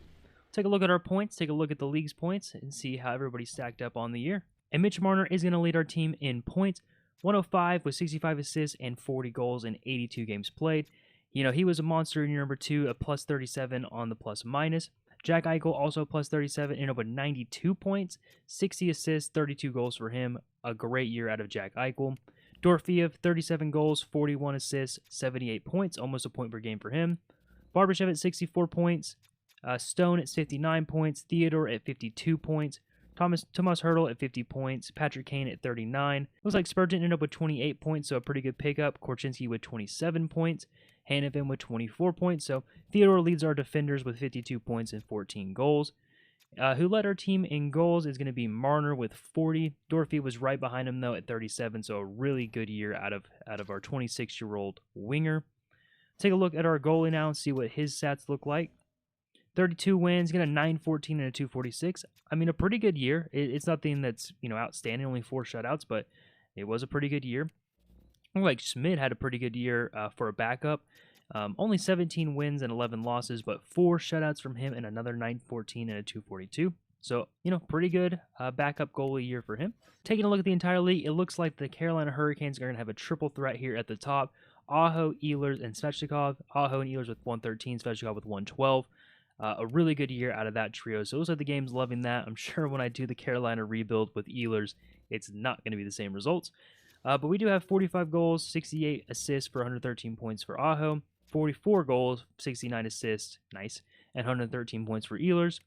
Take a look at our points, take a look at the league's points, and see how everybody stacked up on the year. And Mitch Marner is going to lead our team in points 105 with 65 assists and 40 goals in 82 games played. He was a monster in year number 2, a plus 37 on the plus minus. Jack Eichel also plus 37, ended up with 92 points, 60 assists, 32 goals for him. A great year out of Jack Eichel. Dorofeev, 37 goals, 41 assists, 78 points, almost a point per game for him. Barbashev at 64 points. Stone at 59 points. Theodore at 52 points. Thomas Hertl at 50 points. Patrick Kane at 39. Looks like Spurgeon ended up with 28 points, so a pretty good pickup. Korchinski with 27 points. Hanifin with 24 points. So Theodore leads our defenders with 52 points and 14 goals. Who led our team in goals is going to be Marner with 40. Dorothy was right behind him, though, at 37, so a really good year out of our 26-year-old winger. Take a look at our goalie now and see what his stats look like. 32 wins, got a 914 and a 246. I mean, a pretty good year. It's nothing that's, outstanding, only 4 shutouts, but it was a pretty good year. Like Schmidt had a pretty good year for a backup. Only 17 wins and 11 losses, but 4 shutouts from him and another 914 and a 242. So, pretty good backup goalie year for him. Taking a look at the entire league, it looks like the Carolina Hurricanes are going to have a triple threat here at the top. Aho, Ehlers, and Svechnikov. Aho and Ehlers with 113, Svechnikov with 112. A really good year out of that trio. So those are the games loving that. I'm sure when I do the Carolina rebuild with Ehlers, it's not going to be the same results. But we do have 45 goals, 68 assists for 113 points for Aho, 44 goals, 69 assists, nice, and 113 points for Ehlers,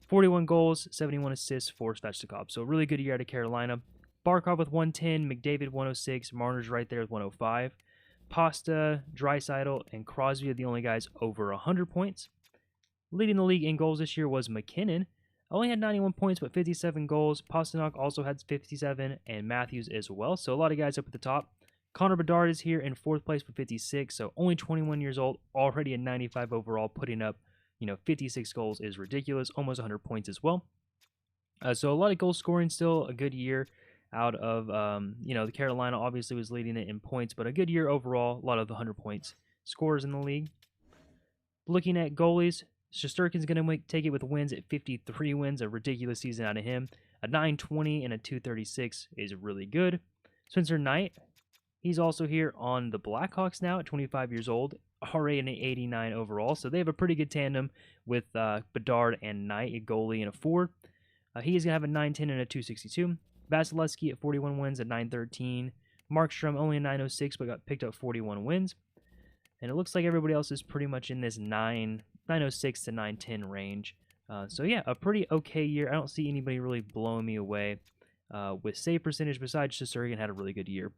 41 goals, 71 assists for Svechnikov. So a really good year out of Carolina. Barkov with 110, McDavid 106, Marner's right there with 105. Pasta, Draisaitl, and Crosby are the only guys over 100 points. Leading the league in goals this year was McKinnon. Only had 91 points, but 57 goals. Pasternak also had 57, and Matthews as well. So a lot of guys up at the top. Connor Bedard is here in 4th place with 56, so only 21 years old, already a 95 overall, putting up, 56 goals is ridiculous, almost 100 points as well. So a lot of goal scoring still, a good year out of, the Carolina obviously was leading it in points, but a good year overall, a lot of the 100 points scorers in the league. Looking at goalies, Shesterkin's going to take it with wins at 53 wins, a ridiculous season out of him. A 920 and a 236 is really good. Spencer Knight, he's also here on the Blackhawks now at 25 years old, already an 89 overall. So they have a pretty good tandem with Bedard and Knight, a goalie and a forward. He is going to have a 910 and a 262. Vasilevsky at 41 wins at 913. Markstrom only a 906 but got picked up 41 wins. And it looks like everybody else is pretty much in this 906 to 910 range. So yeah, a pretty okay year. I don't see anybody really blowing me away with save percentage besides Shesterkin had a really good year.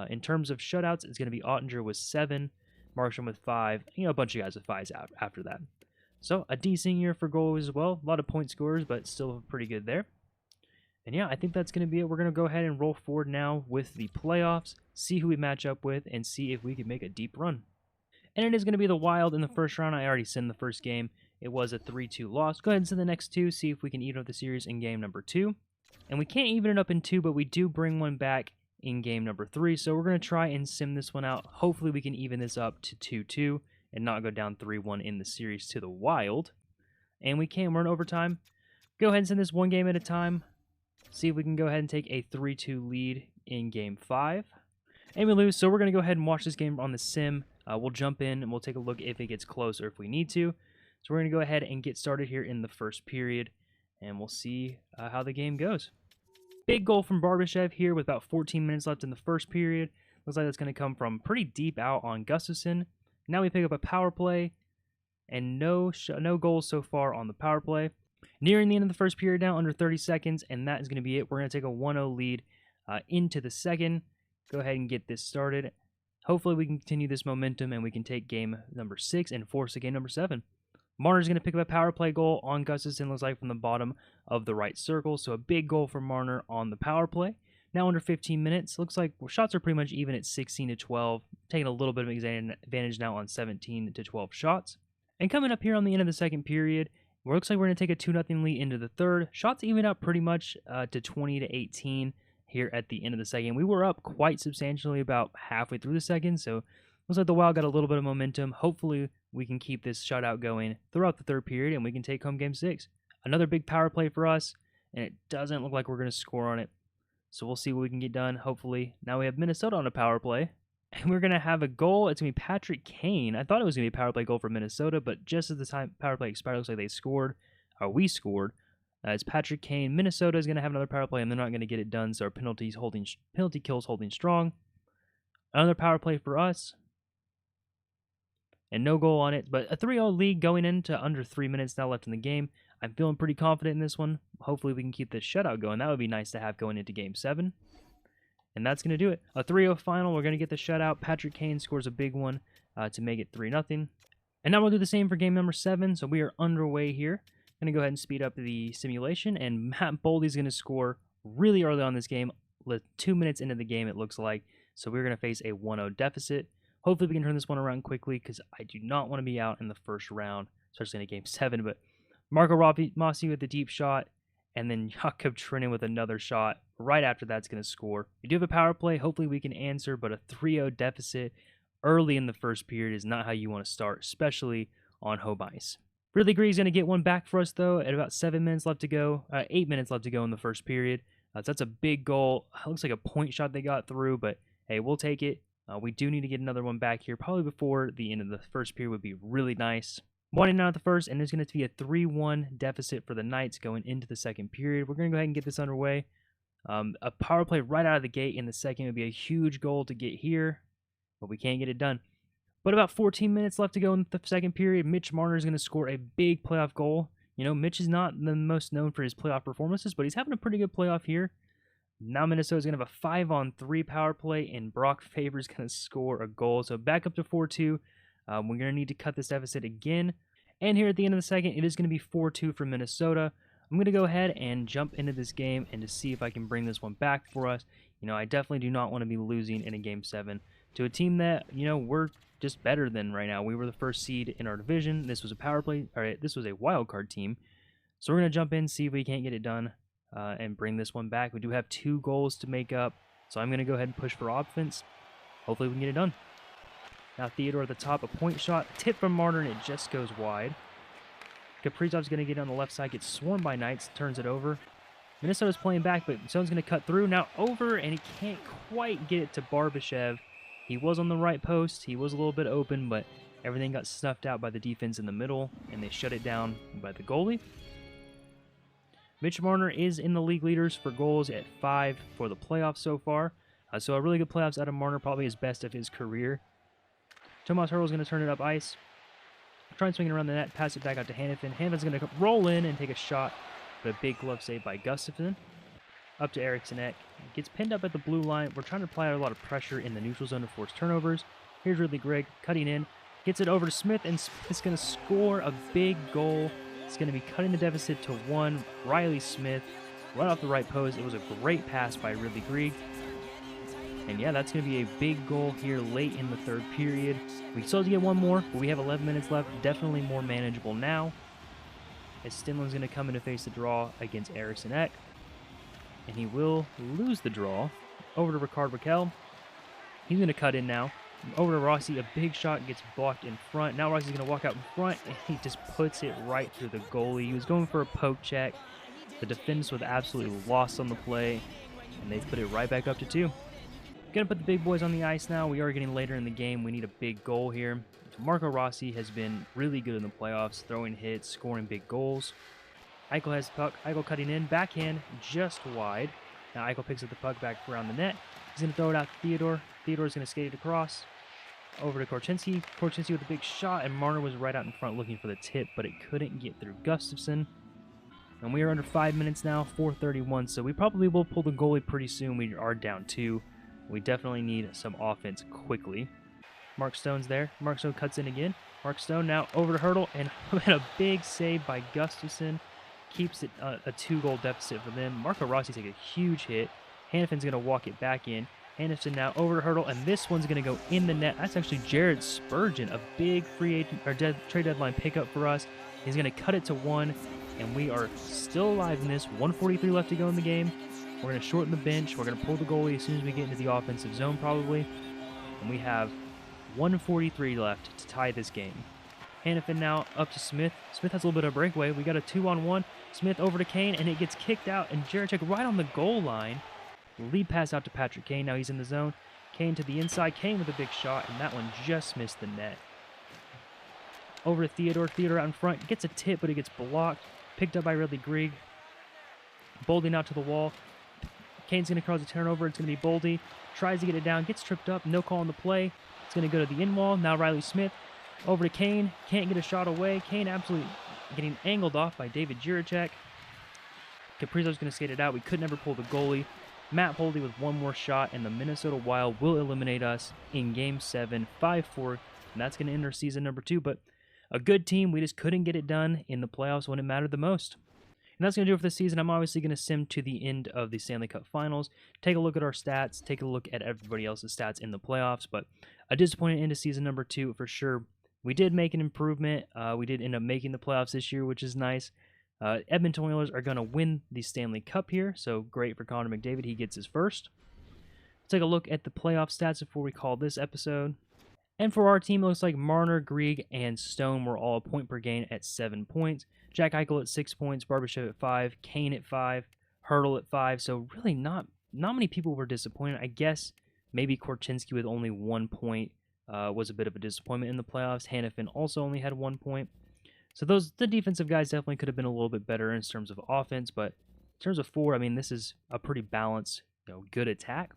In terms of shutouts, it's going to be Ottinger with 7, Markstrom with 5, a bunch of guys with 5s after that. So a decent year for goalies as well. A lot of point scorers, but still pretty good there. And yeah, I think that's going to be it. We're going to go ahead and roll forward now with the playoffs, see who we match up with, and see if we can make a deep run. And it is going to be the Wild in the first round. I already said in the first game it was a 3-2 loss. Go ahead and send the next 2, see if we can even up the series in game number 2. And we can't even it up in 2, but we do bring one back in game number 3. So we're going to try and sim this one out. Hopefully we can even this up to 2-2 and not go down 3-1 in the series to the Wild. And we can. We're in overtime. Go ahead and send this one game at a time. See if we can go ahead and take a 3-2 lead in game 5. And we lose, so we're going to go ahead and watch this game on the sim. We'll jump in and we'll take a look if it gets close or if we need to. So we're going to go ahead and get started here in the first period, and we'll see how the game goes. Big goal from Barbashev here with about 14 minutes left in the first period. Looks like that's going to come from pretty deep out on Gustafsson. Now we pick up a power play, and no goals so far on the power play. Nearing the end of the first period now, under 30 seconds, and that is going to be it. We're going to take a 1-0 lead into the second. Go ahead and get this started. Hopefully we can continue this momentum and we can take game number 6 and force a game number 7. Marner's going to pick up a power play goal on Gustafsson, looks like from the bottom of the right circle. So a big goal for Marner on the power play. Now under 15 minutes, looks like shots are pretty much even at 16-12. Taking a little bit of advantage now on 17-12 shots. And coming up here on the end of the second period, it looks like we're going to take a 2-0 lead into the third. Shots even up pretty much to 20-18. Here at the end of the second. We were up quite substantially about halfway through the second, so looks like the Wild got a little bit of momentum. Hopefully we can keep this shutout going throughout the third period and we can take home game 6. Another big power play for us, and it doesn't look like we're going to score on it. So we'll see what we can get done, hopefully. Now we have Minnesota on a power play. And we're going to have a goal. It's going to be Patrick Kane. I thought it was going to be a power play goal for Minnesota, but just as the time power play expired, it looks like they scored, or we scored. It's Patrick Kane. Minnesota is going to have another power play, and they're not going to get it done, so our penalty kills holding strong. Another power play for us. And no goal on it, but a 3-0 lead going into under 3 minutes now left in the game. I'm feeling pretty confident in this one. Hopefully we can keep this shutout going. That would be nice to have going into Game 7. And that's going to do it. A 3-0 final. We're going to get the shutout. Patrick Kane scores a big one to make it 3-0. And now we'll do the same for game number 7. So we are underway here. I'm going to go ahead and speed up the simulation. And Matt Boldy's going to score really early on this game. 2 minutes into the game, it looks like. So we're going to face a 1-0 deficit. Hopefully we can turn this one around quickly because I do not want to be out in the first round, especially in a game 7. But Marco Rossi with the deep shot, and then Jakob Trinan with another shot. Right after that's going to score. We do have a power play. Hopefully we can answer, but a 3-0 deficit early in the first period is not how you want to start, especially on home ice. Ridley Greig's going to get one back for us, though, at about 7 minutes left to go. 8 minutes left to go in the first period. So that's a big goal. It looks like a point shot they got through, but hey, we'll take it. We do need to get another one back here, probably before the end of the first period would be really nice. 1-0 at the first, and there's going to be a 3-1 deficit for the Knights going into the second period. We're going to go ahead and get this underway. A power play right out of the gate in the second would be a huge goal to get here, but we can't get it done. But about 14 minutes left to go in the second period. Mitch Marner is going to score a big playoff goal. You know, Mitch is not the most known for his playoff performances, but he's having a pretty good playoff here. Now Minnesota's going to have a 5-on-3 power play, and Brock Faber's going to score a goal. So back up to 4-2. We're going to need to cut this deficit again. And here at the end of the second, it is going to be 4-2 for Minnesota. I'm going to go ahead and jump into this game and to see if I can bring this one back for us. You know, I definitely do not want to be losing in a Game 7 to a team that, you know, we're just better than right now. We were the first seed in our division. This was a power play, or this was a wild card team. So we're going to jump in, see if we can't get it done. And bring this one back. We do have 2 goals to make up, so I'm going to go ahead and push for offense. Hopefully we can get it done. Now Theodore at the top, a point shot, tip from Marner, and it just goes wide. Kaprizov's going to get on the left side, gets swarmed by Knights, turns it over. Minnesota's playing back, but someone's going to cut through. Now over, and he can't quite get it to Barbashev. He was on the right post. He was a little bit open, but everything got snuffed out by the defense in the middle, and they shut it down by the goalie. Mitch Marner is in the league leaders for goals at 5 for the playoffs so far. So a really good playoffs out of Marner, probably his best of his career. Tomas Hertl's going to turn it up ice. Try and swing it around the net, pass it back out to Hanifin. Hanifin's going to roll in and take a shot, but a big glove save by Gustafsson. Up to Eriksson Ek. Gets pinned up at the blue line. We're trying to apply a lot of pressure in the neutral zone to force turnovers. Here's Ridley Greig cutting in. Gets it over to Smith, and Smith's going to score a big goal. It's going to be cutting the deficit to 1. Riley Smith, right off the right post. It was a great pass by Ridley Greig. And yeah, that's going to be a big goal here late in the third period. We still have to get one more, but we have 11 minutes left. Definitely more manageable now. As Stinlin's going to come in to face the draw against Eriksson Ek. And he will lose the draw. Over to Ricard Raquel. He's going to cut in now. Over to Rossi, a big shot gets blocked in front. Now Rossi's going to walk out in front, and he just puts it right through the goalie. He was going for a poke check. The defense was absolutely lost on the play, and they put it right back up to 2. Going to put the big boys on the ice now. We are getting later in the game. We need a big goal here. Marco Rossi has been really good in the playoffs, throwing hits, scoring big goals. Eichel has the puck. Eichel cutting in, backhand, just wide. Now Eichel picks up the puck back around the net. He's going to throw it out to Theodore. Theodore's going to skate it across. Over to Korchinski. Korchinski with a big shot, and Marner was right out in front looking for the tip, but it couldn't get through Gustafsson. And we are under 5 minutes now, 4:31, so we probably will pull the goalie pretty soon. We are down 2. We definitely need some offense quickly. Mark Stone's there. Mark Stone cuts in again. Mark Stone now over to Hertl, and a big save by Gustafsson. Keeps it a 2-goal deficit for them. Marco Rossi takes a huge hit. Hanifin's going to walk it back in. Hanifin now over to Hertl, and this one's going to go in the net. That's actually Jared Spurgeon, a big free agent or trade deadline pickup for us. He's going to cut it to 1, and we are still alive in this. 1:43 left to go in the game. We're going to shorten the bench. We're going to pull the goalie as soon as we get into the offensive zone probably. And we have 1:43 left to tie this game. Hanifin now up to Smith. Smith has a little bit of breakaway. We got a 2-on-1. Smith over to Kane, and it gets kicked out, and Jaracek right on the goal line. Lead pass out to Patrick Kane. Now he's in the zone. Kane to the inside. Kane with a big shot, and that one just missed the net. Over to Theodore. Theodore out in front. Gets a tip, but it gets blocked. Picked up by Ridley Grieg. Boldy out to the wall. Kane's going to cause a turnover. It's going to be Boldy. Tries to get it down. Gets tripped up. No call on the play. It's going to go to the in wall. Now Riley Smith. Over to Kane. Can't get a shot away. Kane absolutely getting angled off by David Jiricek. Caprizo's going to skate it out. We could never pull the goalie. Matt Boldy with one more shot, and the Minnesota Wild will eliminate us in Game 7, 5-4. And that's going to end our season number 2. But a good team. We just couldn't get it done in the playoffs when it mattered the most. And that's going to do it for the season. I'm obviously going to sim to the end of the Stanley Cup Finals, take a look at our stats, take a look at everybody else's stats in the playoffs. But a disappointing end to season number 2 for sure. We did make an improvement. We did end up making the playoffs this year, which is nice. Edmonton Oilers are going to win the Stanley Cup here, so great for Connor McDavid. He gets his first. Let's take a look at the playoff stats before we call this episode. And for our team, it looks like Marner, Grieg, and Stone were all a point per game at 7 points. Jack Eichel at 6 points, Barbashev at 5, Kane at 5, Hurdle at 5. So really not many people were disappointed. I guess maybe Korchinski with only 1 point was a bit of a disappointment in the playoffs. Hannafin also only had 1 point. So the defensive guys definitely could have been a little bit better in terms of offense, but in terms of forward, I mean, this is a pretty balanced, good attack.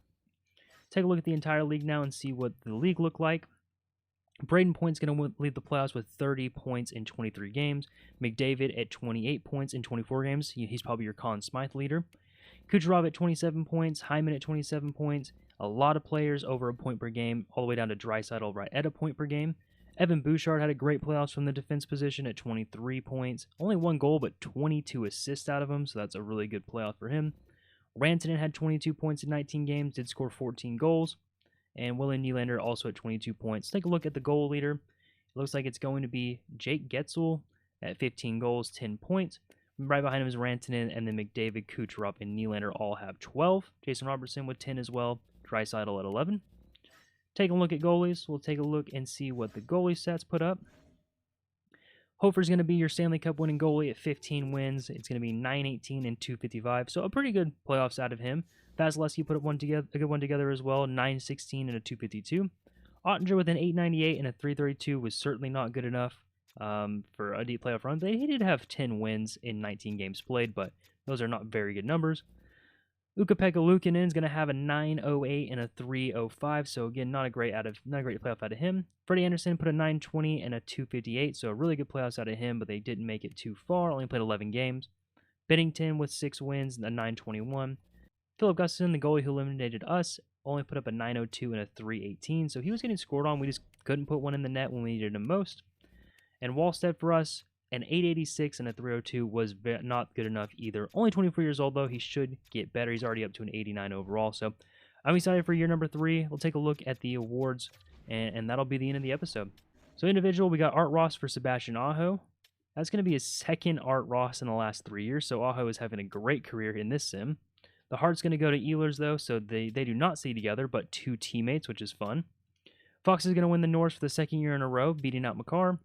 Take a look at the entire league now and see what the league looked like. Braden Point's going to lead the playoffs with 30 points in 23 games. McDavid at 28 points in 24 games. He's probably your Conn Smythe leader. Kucherov at 27 points. Hyman at 27 points. A lot of players over a point per game, all the way down to Draisaitl right at a point per game. Evan Bouchard had a great playoffs from the defense position at 23 points. Only 1 goal, but 22 assists out of him, so that's a really good playoff for him. Rantanen had 22 points in 19 games, did score 14 goals. And William Nylander also at 22 points. Take a look at the goal leader. It looks like it's going to be Jake Getzel at 15 goals, 10 points. Right behind him is Rantanen, and then McDavid, Kucherov, and Nylander all have 12. Jason Robertson with 10 as well. Draisaitl at 11. Take a look at goalies. We'll take a look and see what the goalie stats put up. Hofer's going to be your Stanley Cup winning goalie at 15 wins. It's going to be .918 and .255, so a pretty good playoffs out of him. Vasilevsky put up a good one together as well, .916 and a .252. Ottinger with an .898 and a .332 was certainly not good enough for a deep playoff run. He did have 10 wins in 19 games played, but those are not very good numbers. Ukko-Pekka Luukkonen is going to have a .908 and a .305, so again, not a great playoff out of him. Freddie Anderson put a .920 and a .258, so really good playoffs out of him, but they didn't make it too far. Only played 11 games. Binnington with 6 wins and a .921. Philip Gustafson, the goalie who eliminated us, only put up a .902 and a .318, so he was getting scored on. We just couldn't put one in the net when we needed him most. And Wallstead for us, an .886 and a .302 was not good enough either. Only 24 years old, though. He should get better. He's already up to an 89 overall. So I'm excited for year number 3. We'll take a look at the awards, and that'll be the end of the episode. So individual, we got Art Ross for Sebastian Aho. That's going to be his second Art Ross in the last 3 years, so Aho is having a great career in this sim. The Heart's going to go to Ehlers, though, so they do not stay together, but 2 teammates, which is fun. Fox is going to win the Norris for the second year in a row, beating out Makar.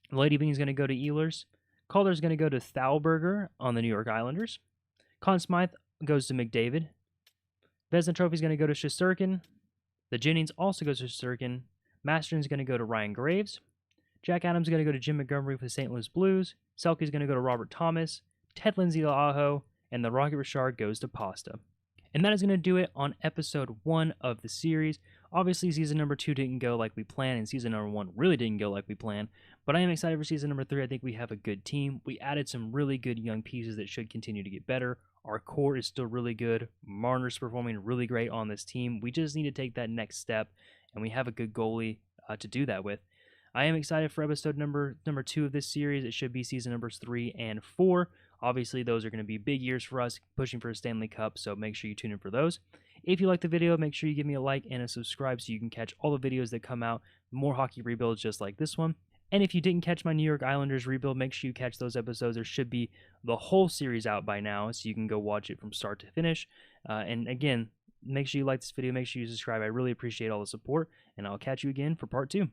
Lady Bean is going to go to Ehlers. Calder is going to go to Thalberger on the New York Islanders. Conn Smythe goes to McDavid. Vezina Trophy is going to go to Shesterkin. The Jennings also goes to Shesterkin. Masterton is going to go to Ryan Graves. Jack Adams is going to go to Jim Montgomery for the St. Louis Blues. Selke is going to go to Robert Thomas. Ted Lindsay to Aho. And the Rocket Richard goes to Pasta. And that is going to do it on episode 1 of the series. Obviously, season number 2 didn't go like we planned, and season number 1 really didn't go like we planned. But I am excited for season number 3. I think we have a good team. We added some really good young pieces that should continue to get better. Our core is still really good. Marner's performing really great on this team. We just need to take that next step, and we have a good goalie to do that with. I am excited for episode number 2 of this series. It should be season numbers 3 and 4. Obviously, those are going to be big years for us, pushing for a Stanley Cup, so make sure you tune in for those. If you like the video, make sure you give me a like and a subscribe so you can catch all the videos that come out, more hockey rebuilds just like this one. And if you didn't catch my New York Islanders rebuild, make sure you catch those episodes. There should be the whole series out by now, so you can go watch it from start to finish. And again, make sure you like this video, make sure you subscribe. I really appreciate all the support, and I'll catch you again for part 2.